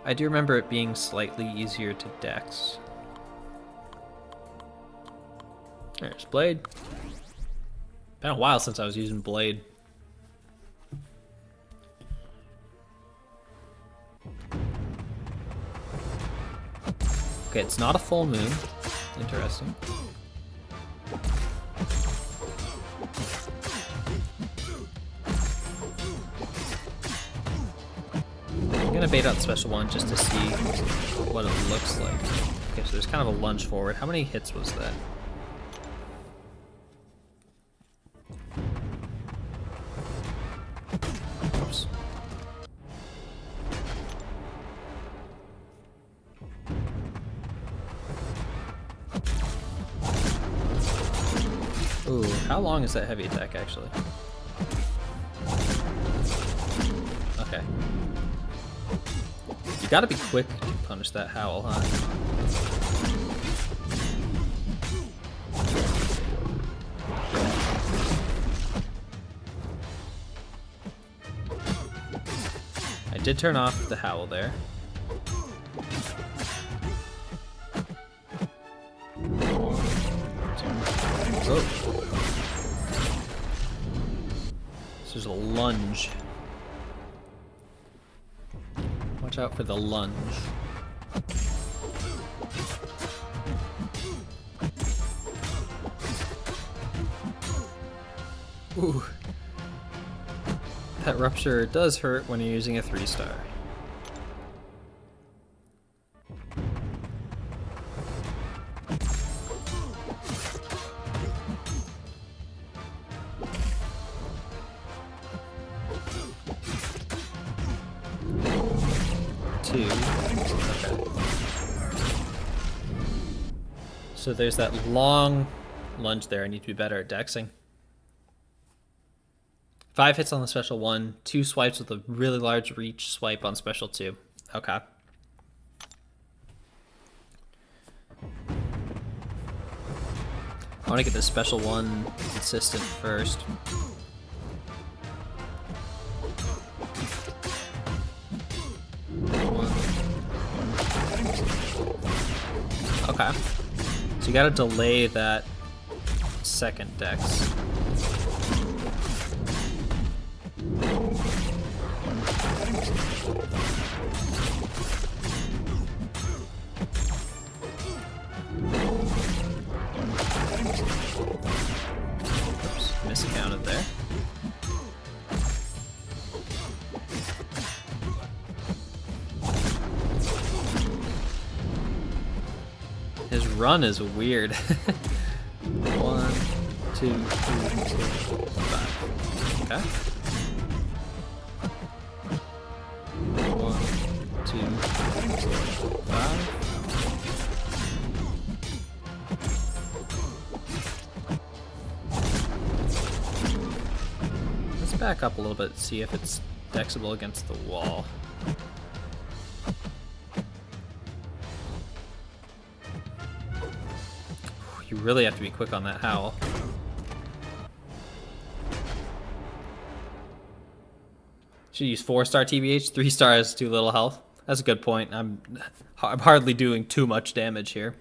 I do remember it being slightly easier to dex. There's Blade. Been a while since I was using Blade. Okay, it's not a full moon. Interesting. I'm gonna bait out the special 1 just to see what it looks like. Okay, so there's kind of a lunge forward. How many hits was that? Oops. Ooh, how long is that heavy attack actually? Okay. You gotta be quick to punish that howl, huh? I did turn off the howl there. Oh. This is a lunge. Watch out for the lunge. Ooh. That rupture does hurt when you're using a 3-star. Okay. So there's that long lunge there. I need to be better at dexing. 5 hits on the special 1, 2 swipes with a really large reach swipe on special 2. Okay. I want to get this special 1 consistent first. Okay. So you gotta delay that second dex. Oops, miscounted there. His run is weird. 1, 2, 3, 4, 5. Okay. 1, 2, 3, 4, 5. Let's back up a little bit, see if it's dexable against the wall. You really have to be quick on that howl. Should use 4-star TBH. 3-star has too little health. That's a good point. I'm hardly doing too much damage here.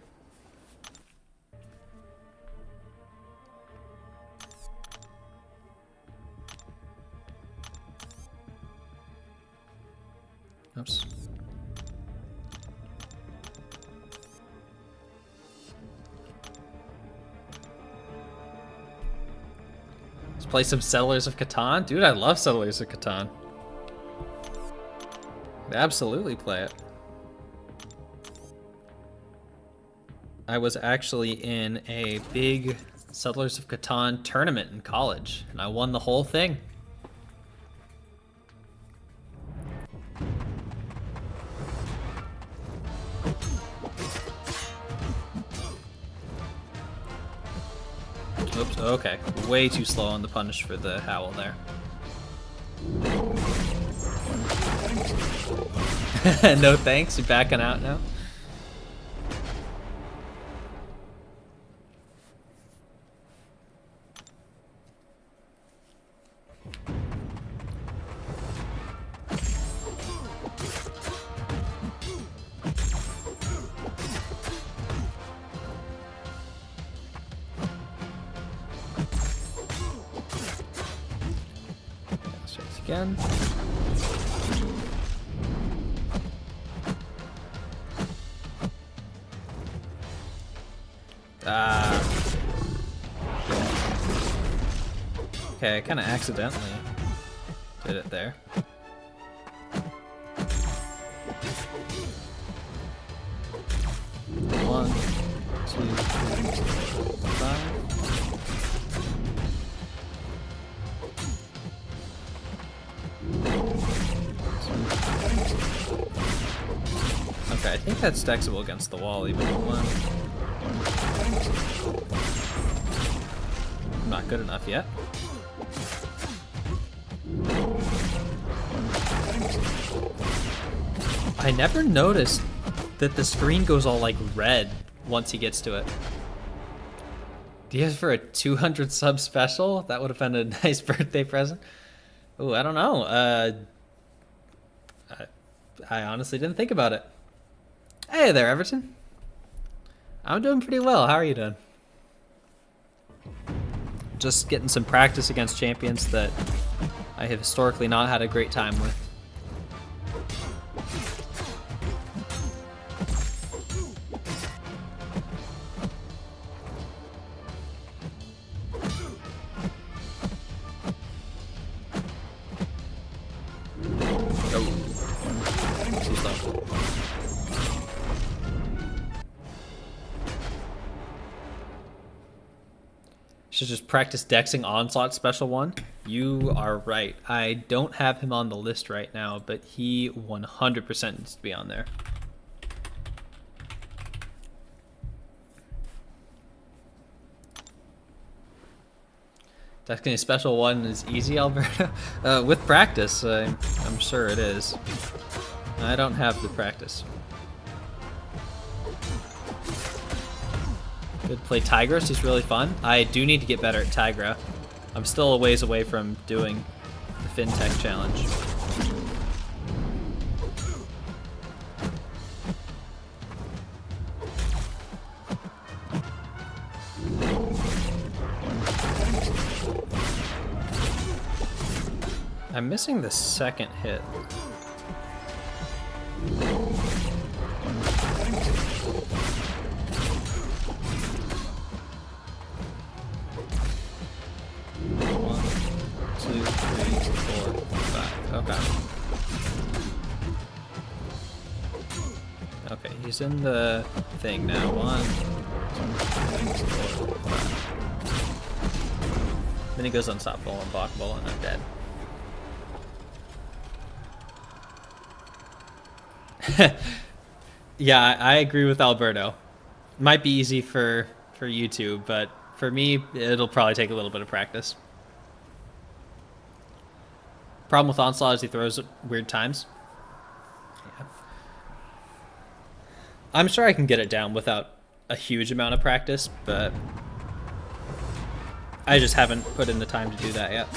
Oops. Let's play some Settlers of Catan. Dude, I love Settlers of Catan. I'd absolutely play it. I was actually in a big Settlers of Catan tournament in college, and I won the whole thing. Oops, okay. Way too slow on the punish for the Howl there. No thanks, you're backing out now? Again. Okay, I kind of accidentally did it there. One, two, three, 5. Okay, I think that's stackable against the wall, even one. Not good enough yet. I never noticed that the screen goes all like red once he gets to it. Do you have for a 200 sub special? That would have been a nice birthday present. Oh, I don't know. I honestly didn't think about it. Hey there, Everton. I'm doing pretty well. How are you doing? Just getting some practice against champions that I have historically not had a great time with. Should just practice dexing Onslaught special 1. You are right. I don't have him on the list right now, but he 100% needs to be on there. Dexing a special 1 is easy, Alberto. With practice, I'm sure it is. I don't have the practice. Good play Tigress, he's really fun. I do need to get better at Tigra. I'm still a ways away from doing the FinTech challenge. I'm missing the second hit. Okay, he's in the thing now. 1, 2, 3, 4, 5. Then he goes unstoppable, unblockable, and I'm dead. Yeah, I agree with Alberto. Might be easy for YouTube, but for me, it'll probably take a little bit of practice. Problem with Onslaught is he throws at weird times. Yeah. I'm sure I can get it down without a huge amount of practice, but I just haven't put in the time to do that yet.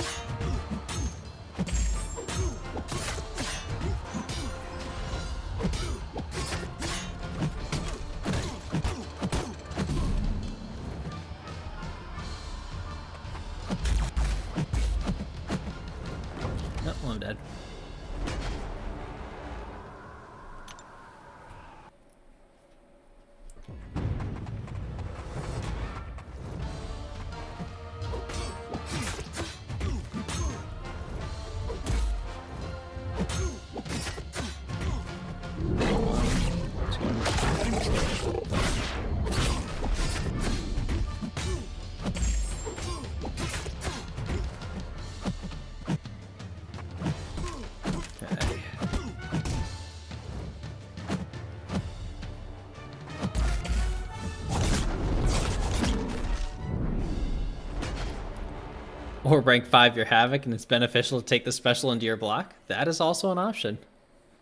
Or rank 5 your Havoc and it's beneficial to take the special into your block. That is also an option.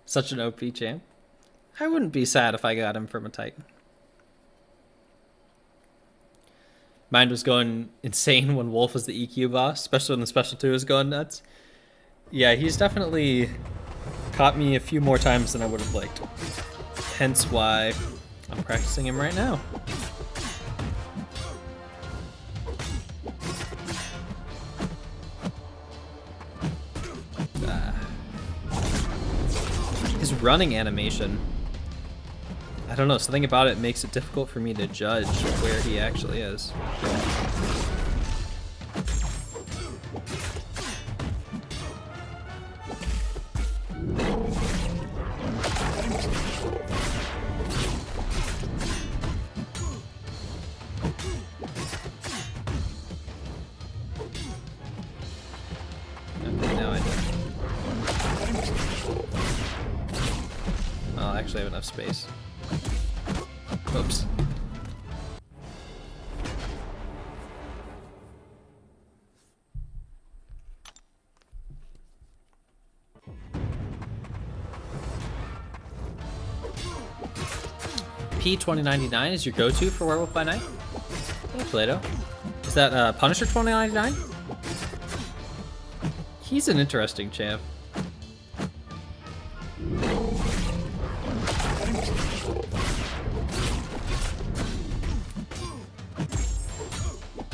Such an OP champ. I wouldn't be sad if I got him from a Titan. Mind was going insane when Wolf was the EQ boss, especially when the special 2 was going nuts. Yeah, he's definitely caught me a few more times than I would have liked. Hence why I'm practicing him right now. His running animation, I don't know, something about it makes it difficult for me to judge where he actually is. Okay, now I know. I'll actually have enough space. Oops. P2099 is your go-to for Werewolf by Night? Hey, Plato. Is that Punisher 2099? He's an interesting champ.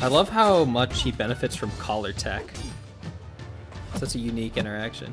I love how much he benefits from collar tech. Such a unique interaction.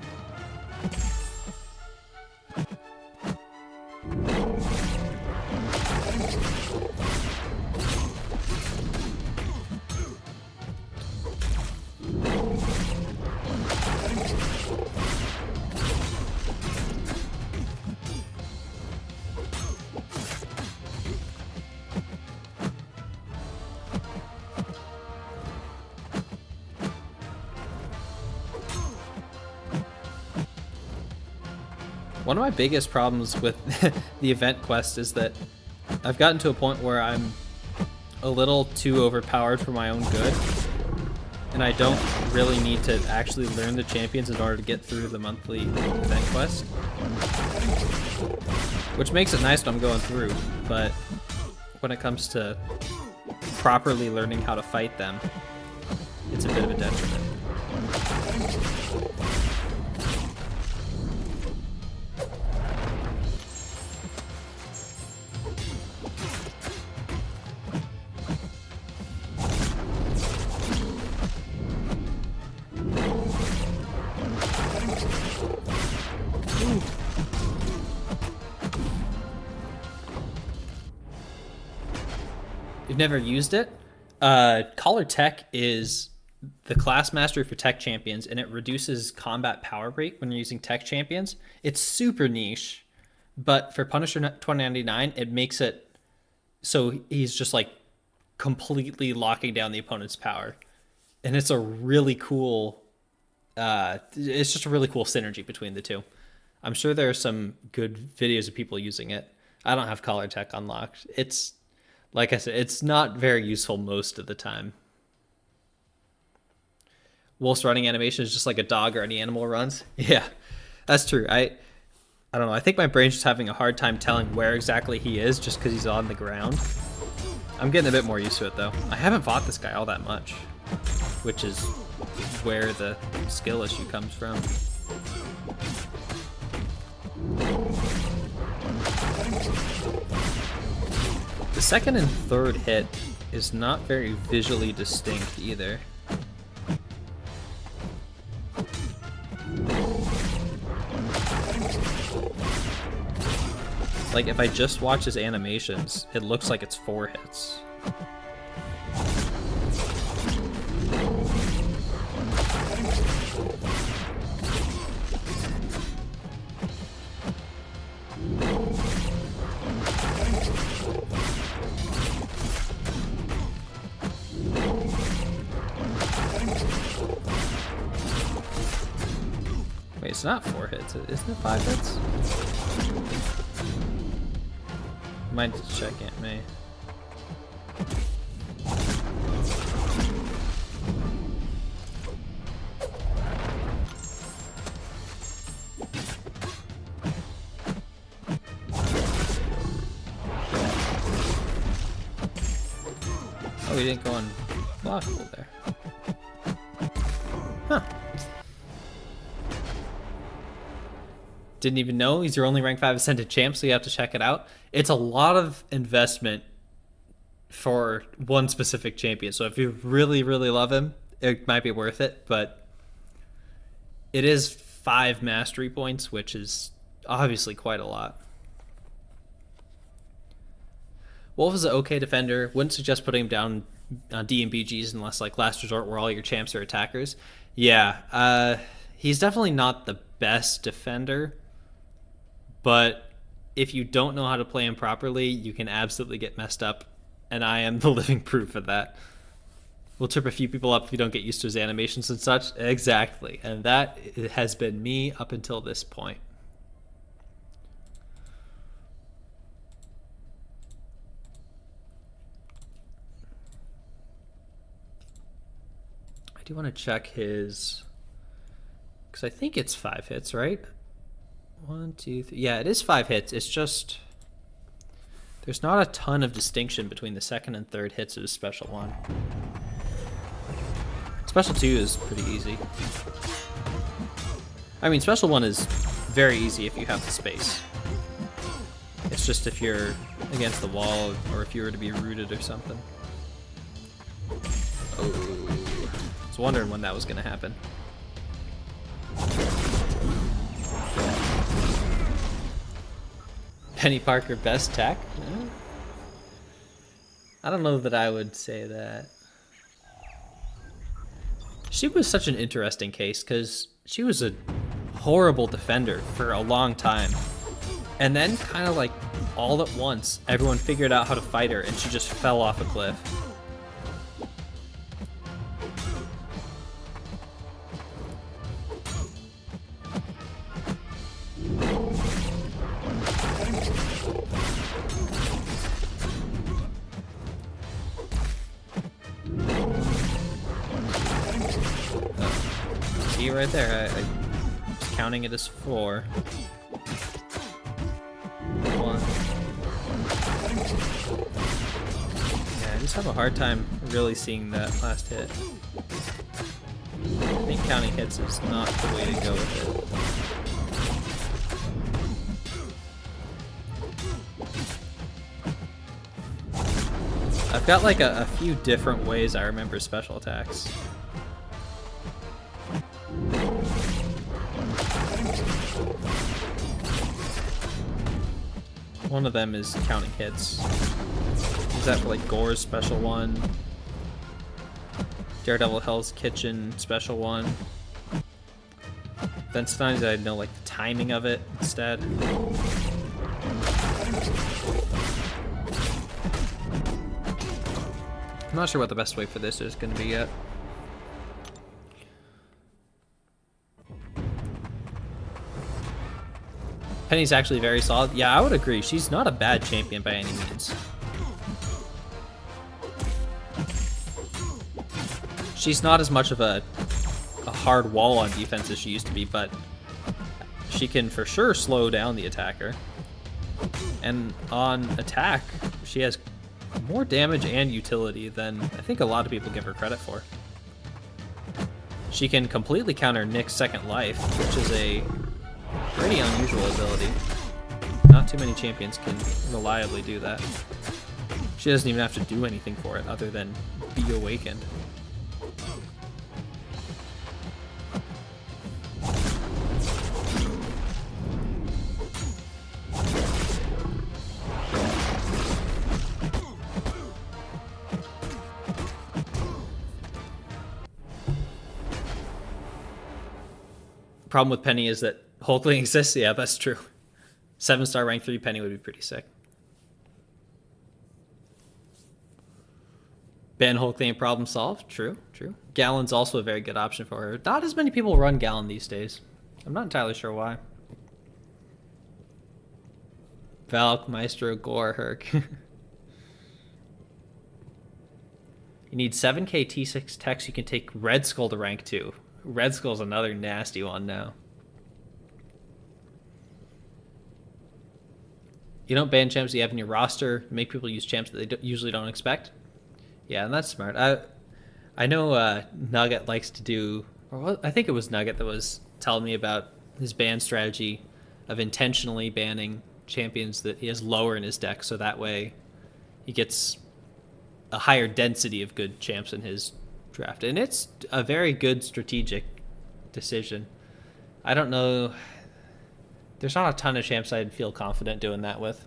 One of my biggest problems with the event quest is that I've gotten to a point where I'm a little too overpowered for my own good, and I don't really need to actually learn the champions in order to get through the monthly event quest. Which makes it nice when I'm going through, but when it comes to properly learning how to fight them, it's a bit of a detriment. You've never used it? Collar Tech is the class mastery for tech champions, and it reduces combat power rate when you're using tech champions. It's super niche, but for Punisher 2099, it makes it so he's just like completely locking down the opponent's power. And it's a really cool, it's just a really cool synergy between the two. I'm sure there are some good videos of people using it. I don't have Collar Tech unlocked. It's, like I said, it's not very useful most of the time. Wolf's running animation is just like a dog or any animal runs. Yeah, that's true. I don't know. I think my brain's just having a hard time telling where exactly he is just because he's on the ground. I'm getting a bit more used to it, though. I haven't fought this guy all that much, which is where the skill issue comes from. The second and third hit is not very visually distinct either. Like, if I just watch his animations, it looks like it's 4 hits. Wait, it's not 4 hits, isn't it 5 hits? Might check Aunt May. we didn't go on blockable there. Huh. Didn't even know he's your only rank 5 Ascended champ, so you have to check it out. It's a lot of investment for one specific champion. So if you really, really love him, it might be worth it. But it is 5 mastery points, which is obviously quite a lot. Wolf is an okay defender. Wouldn't suggest putting him down on D and BGs unless like Last Resort where all your champs are attackers. Yeah, he's definitely not the best defender. But if you don't know how to play him properly, you can absolutely get messed up. And I am the living proof of that. We'll trip a few people up if you don't get used to his animations and such. Exactly. And that has been me up until this point. I do want to check his... because I think it's 5 hits, right? 1, 2, 3. Yeah, it is 5 hits. It's just... there's not a ton of distinction between the second and third hits of his special 1. Special 2 is pretty easy. I mean, special 1 is very easy if you have the space. It's just if you're against the wall or if you were to be rooted or something. Oh, I was wondering when that was going to happen. Penny Parker best tech? I don't know that I would say that. She was such an interesting case because she was a horrible defender for a long time. And then kind of like all at once, everyone figured out how to fight her and she just fell off a cliff. See right there, I was counting it as 4. 1. Yeah, I just have a hard time really seeing that last hit. I think counting hits is not the way to go with it. I've got like a few different ways I remember special attacks. One of them is counting hits. Is that for like Gore's special 1? Daredevil Hell's Kitchen special 1. Then sometimes I know like the timing of it instead. I'm not sure what the best way for this is going to be yet. Penny's actually very solid. Yeah, I would agree. She's not a bad champion by any means. She's not as much of a hard wall on defense as she used to be, but she can for sure slow down the attacker. And on attack, she has more damage and utility than I think a lot of people give her credit for. She can completely counter Nick's second life, which is a pretty unusual ability. Not too many champions can reliably do that. She doesn't even have to do anything for it other than be awakened. Problem with Penny is that Hulkling exists. Yeah, that's true. 7-star rank 3 Penny would be pretty sick. Ban Hulkling, problem solved. True, true. Gallon's also a very good option for her. Not as many people run Gallon these days. I'm not entirely sure why. Valk, Maestro, Gore, Herc. You need 7k T6 techs. You can take Red Skull to rank 2. Red Skull's another nasty one now. You don't ban champs you have in your roster. You make people use champs that they usually don't expect. Yeah, and that's smart. I know Nugget likes to do, I think it was Nugget that was telling me about his ban strategy of intentionally banning champions that he has lower in his deck, so that way he gets a higher density of good champs in his draft. And it's a very good strategic decision. I don't know. There's not a ton of champs I'd feel confident doing that with.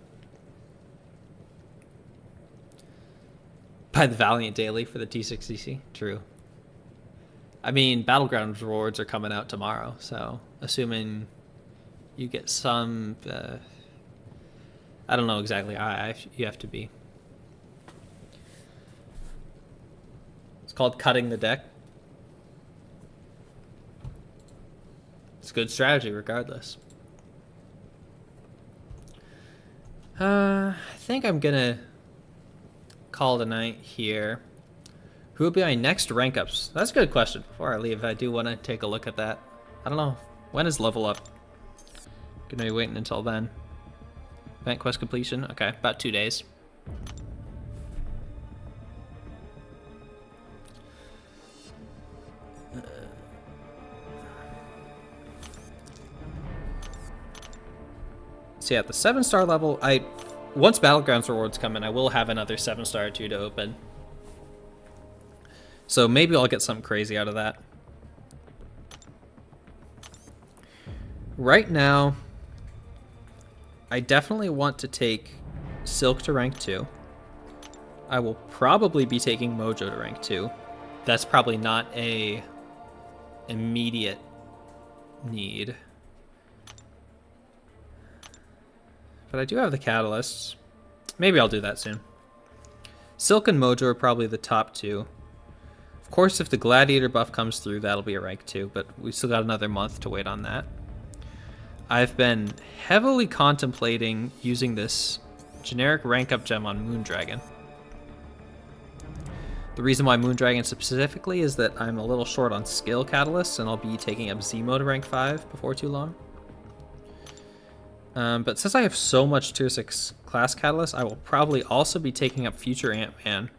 Buy the Valiant daily for the T6CC. True. I mean, Battlegrounds rewards are coming out tomorrow, so assuming you get some... I don't know exactly how you have to be. It's called cutting the deck. It's good strategy regardless. I think I'm gonna call it a night here. Who will be my next rank ups? That's a good question. Before I leave, I do want to take a look at that. I don't know. When is level up? Gonna be waiting until then. Event quest completion. Okay, about 2 days. So yeah, at the 7-star level, once Battlegrounds rewards come in, I will have another 7-star or 2 to open. So maybe I'll get something crazy out of that. Right now, I definitely want to take Silk to rank 2. I will probably be taking Mojo to rank 2. That's probably not a immediate need. But I do have the catalysts. Maybe I'll do that soon. Silk and Mojo are probably the top 2. Of course, if the Gladiator buff comes through, that'll be a rank 2, but we still got another month to wait on that. I've been heavily contemplating using this generic rank up gem on Moondragon. The reason why Moondragon specifically is that I'm a little short on skill catalysts, and I'll be taking up Zemo to rank 5 before too long. But since I have so much tier 6 class catalyst, I will probably also be taking up Future Ant-Man.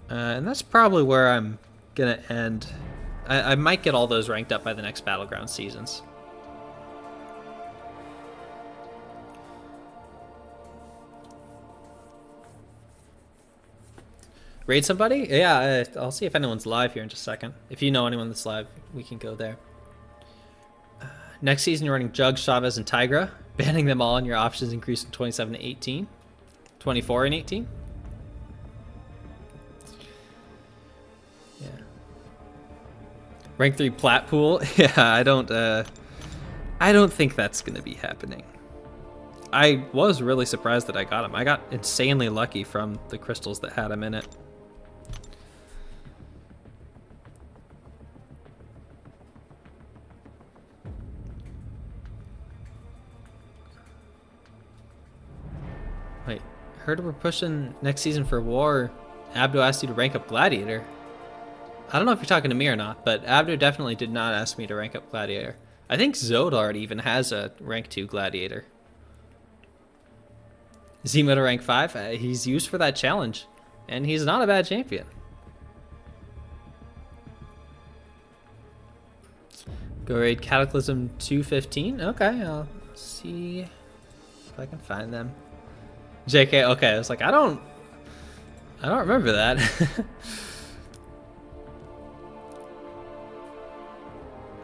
And that's probably where I'm going to end. I might get all those ranked up by the next Battleground seasons. Raid somebody? Yeah, I'll see if anyone's live here in just a second. If you know anyone that's live, we can go there. Next season, you're running Jug, Chavez, and Tigra. Banning them all and your options increase from 27 to 18. 24 and 18. Yeah. Rank 3 Plat Pool. Yeah, I don't think that's going to be happening. I was really surprised that I got him. I got insanely lucky from the crystals that had him in it. Wait, heard we're pushing next season for War. Abdo asked you to rank up Gladiator. I don't know if you're talking to me or not, but Abdo definitely did not ask me to rank up Gladiator. I think Zodard even has a rank 2 Gladiator. Zemo to rank 5, he's used for that challenge, and he's not a bad champion. Go raid Cataclysm 215. Okay, I'll see if I can find them. JK, okay, I was like, I don't remember that.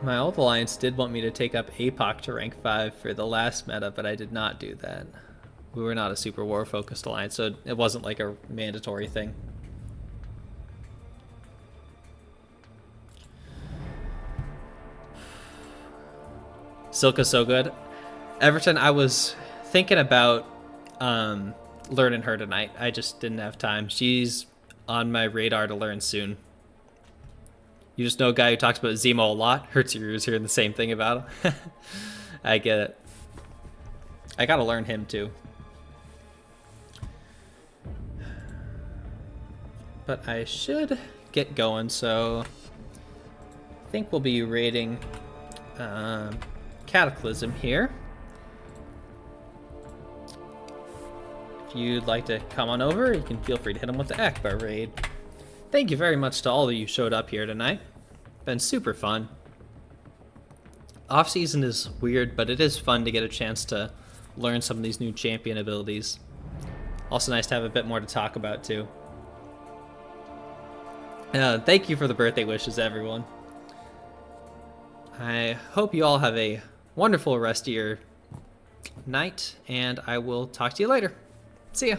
My old alliance did want me to take up APOC to rank 5 for the last meta, but I did not do that. We were not a super war focused alliance, so it wasn't like a mandatory thing. Silka's so good. Everton, I was thinking about learning her tonight. I just didn't have time. She's on my radar to learn soon. You just know a guy who talks about Zemo a lot. Hurts your ears hearing the same thing about him. I get it. I gotta learn him too. But I should get going, so I think we'll be raiding Cataclysm here. if you'd like to come on over, you can feel free to hit him with the Akbar raid. Thank you very much to all of you who showed up here tonight. Been super fun. Off-season is weird, but it is fun to get a chance to learn some of these new champion abilities. Also nice to have a bit more to talk about, too. Thank you for the birthday wishes, everyone. I hope you all have a wonderful rest of your night, and I will talk to you later. See ya.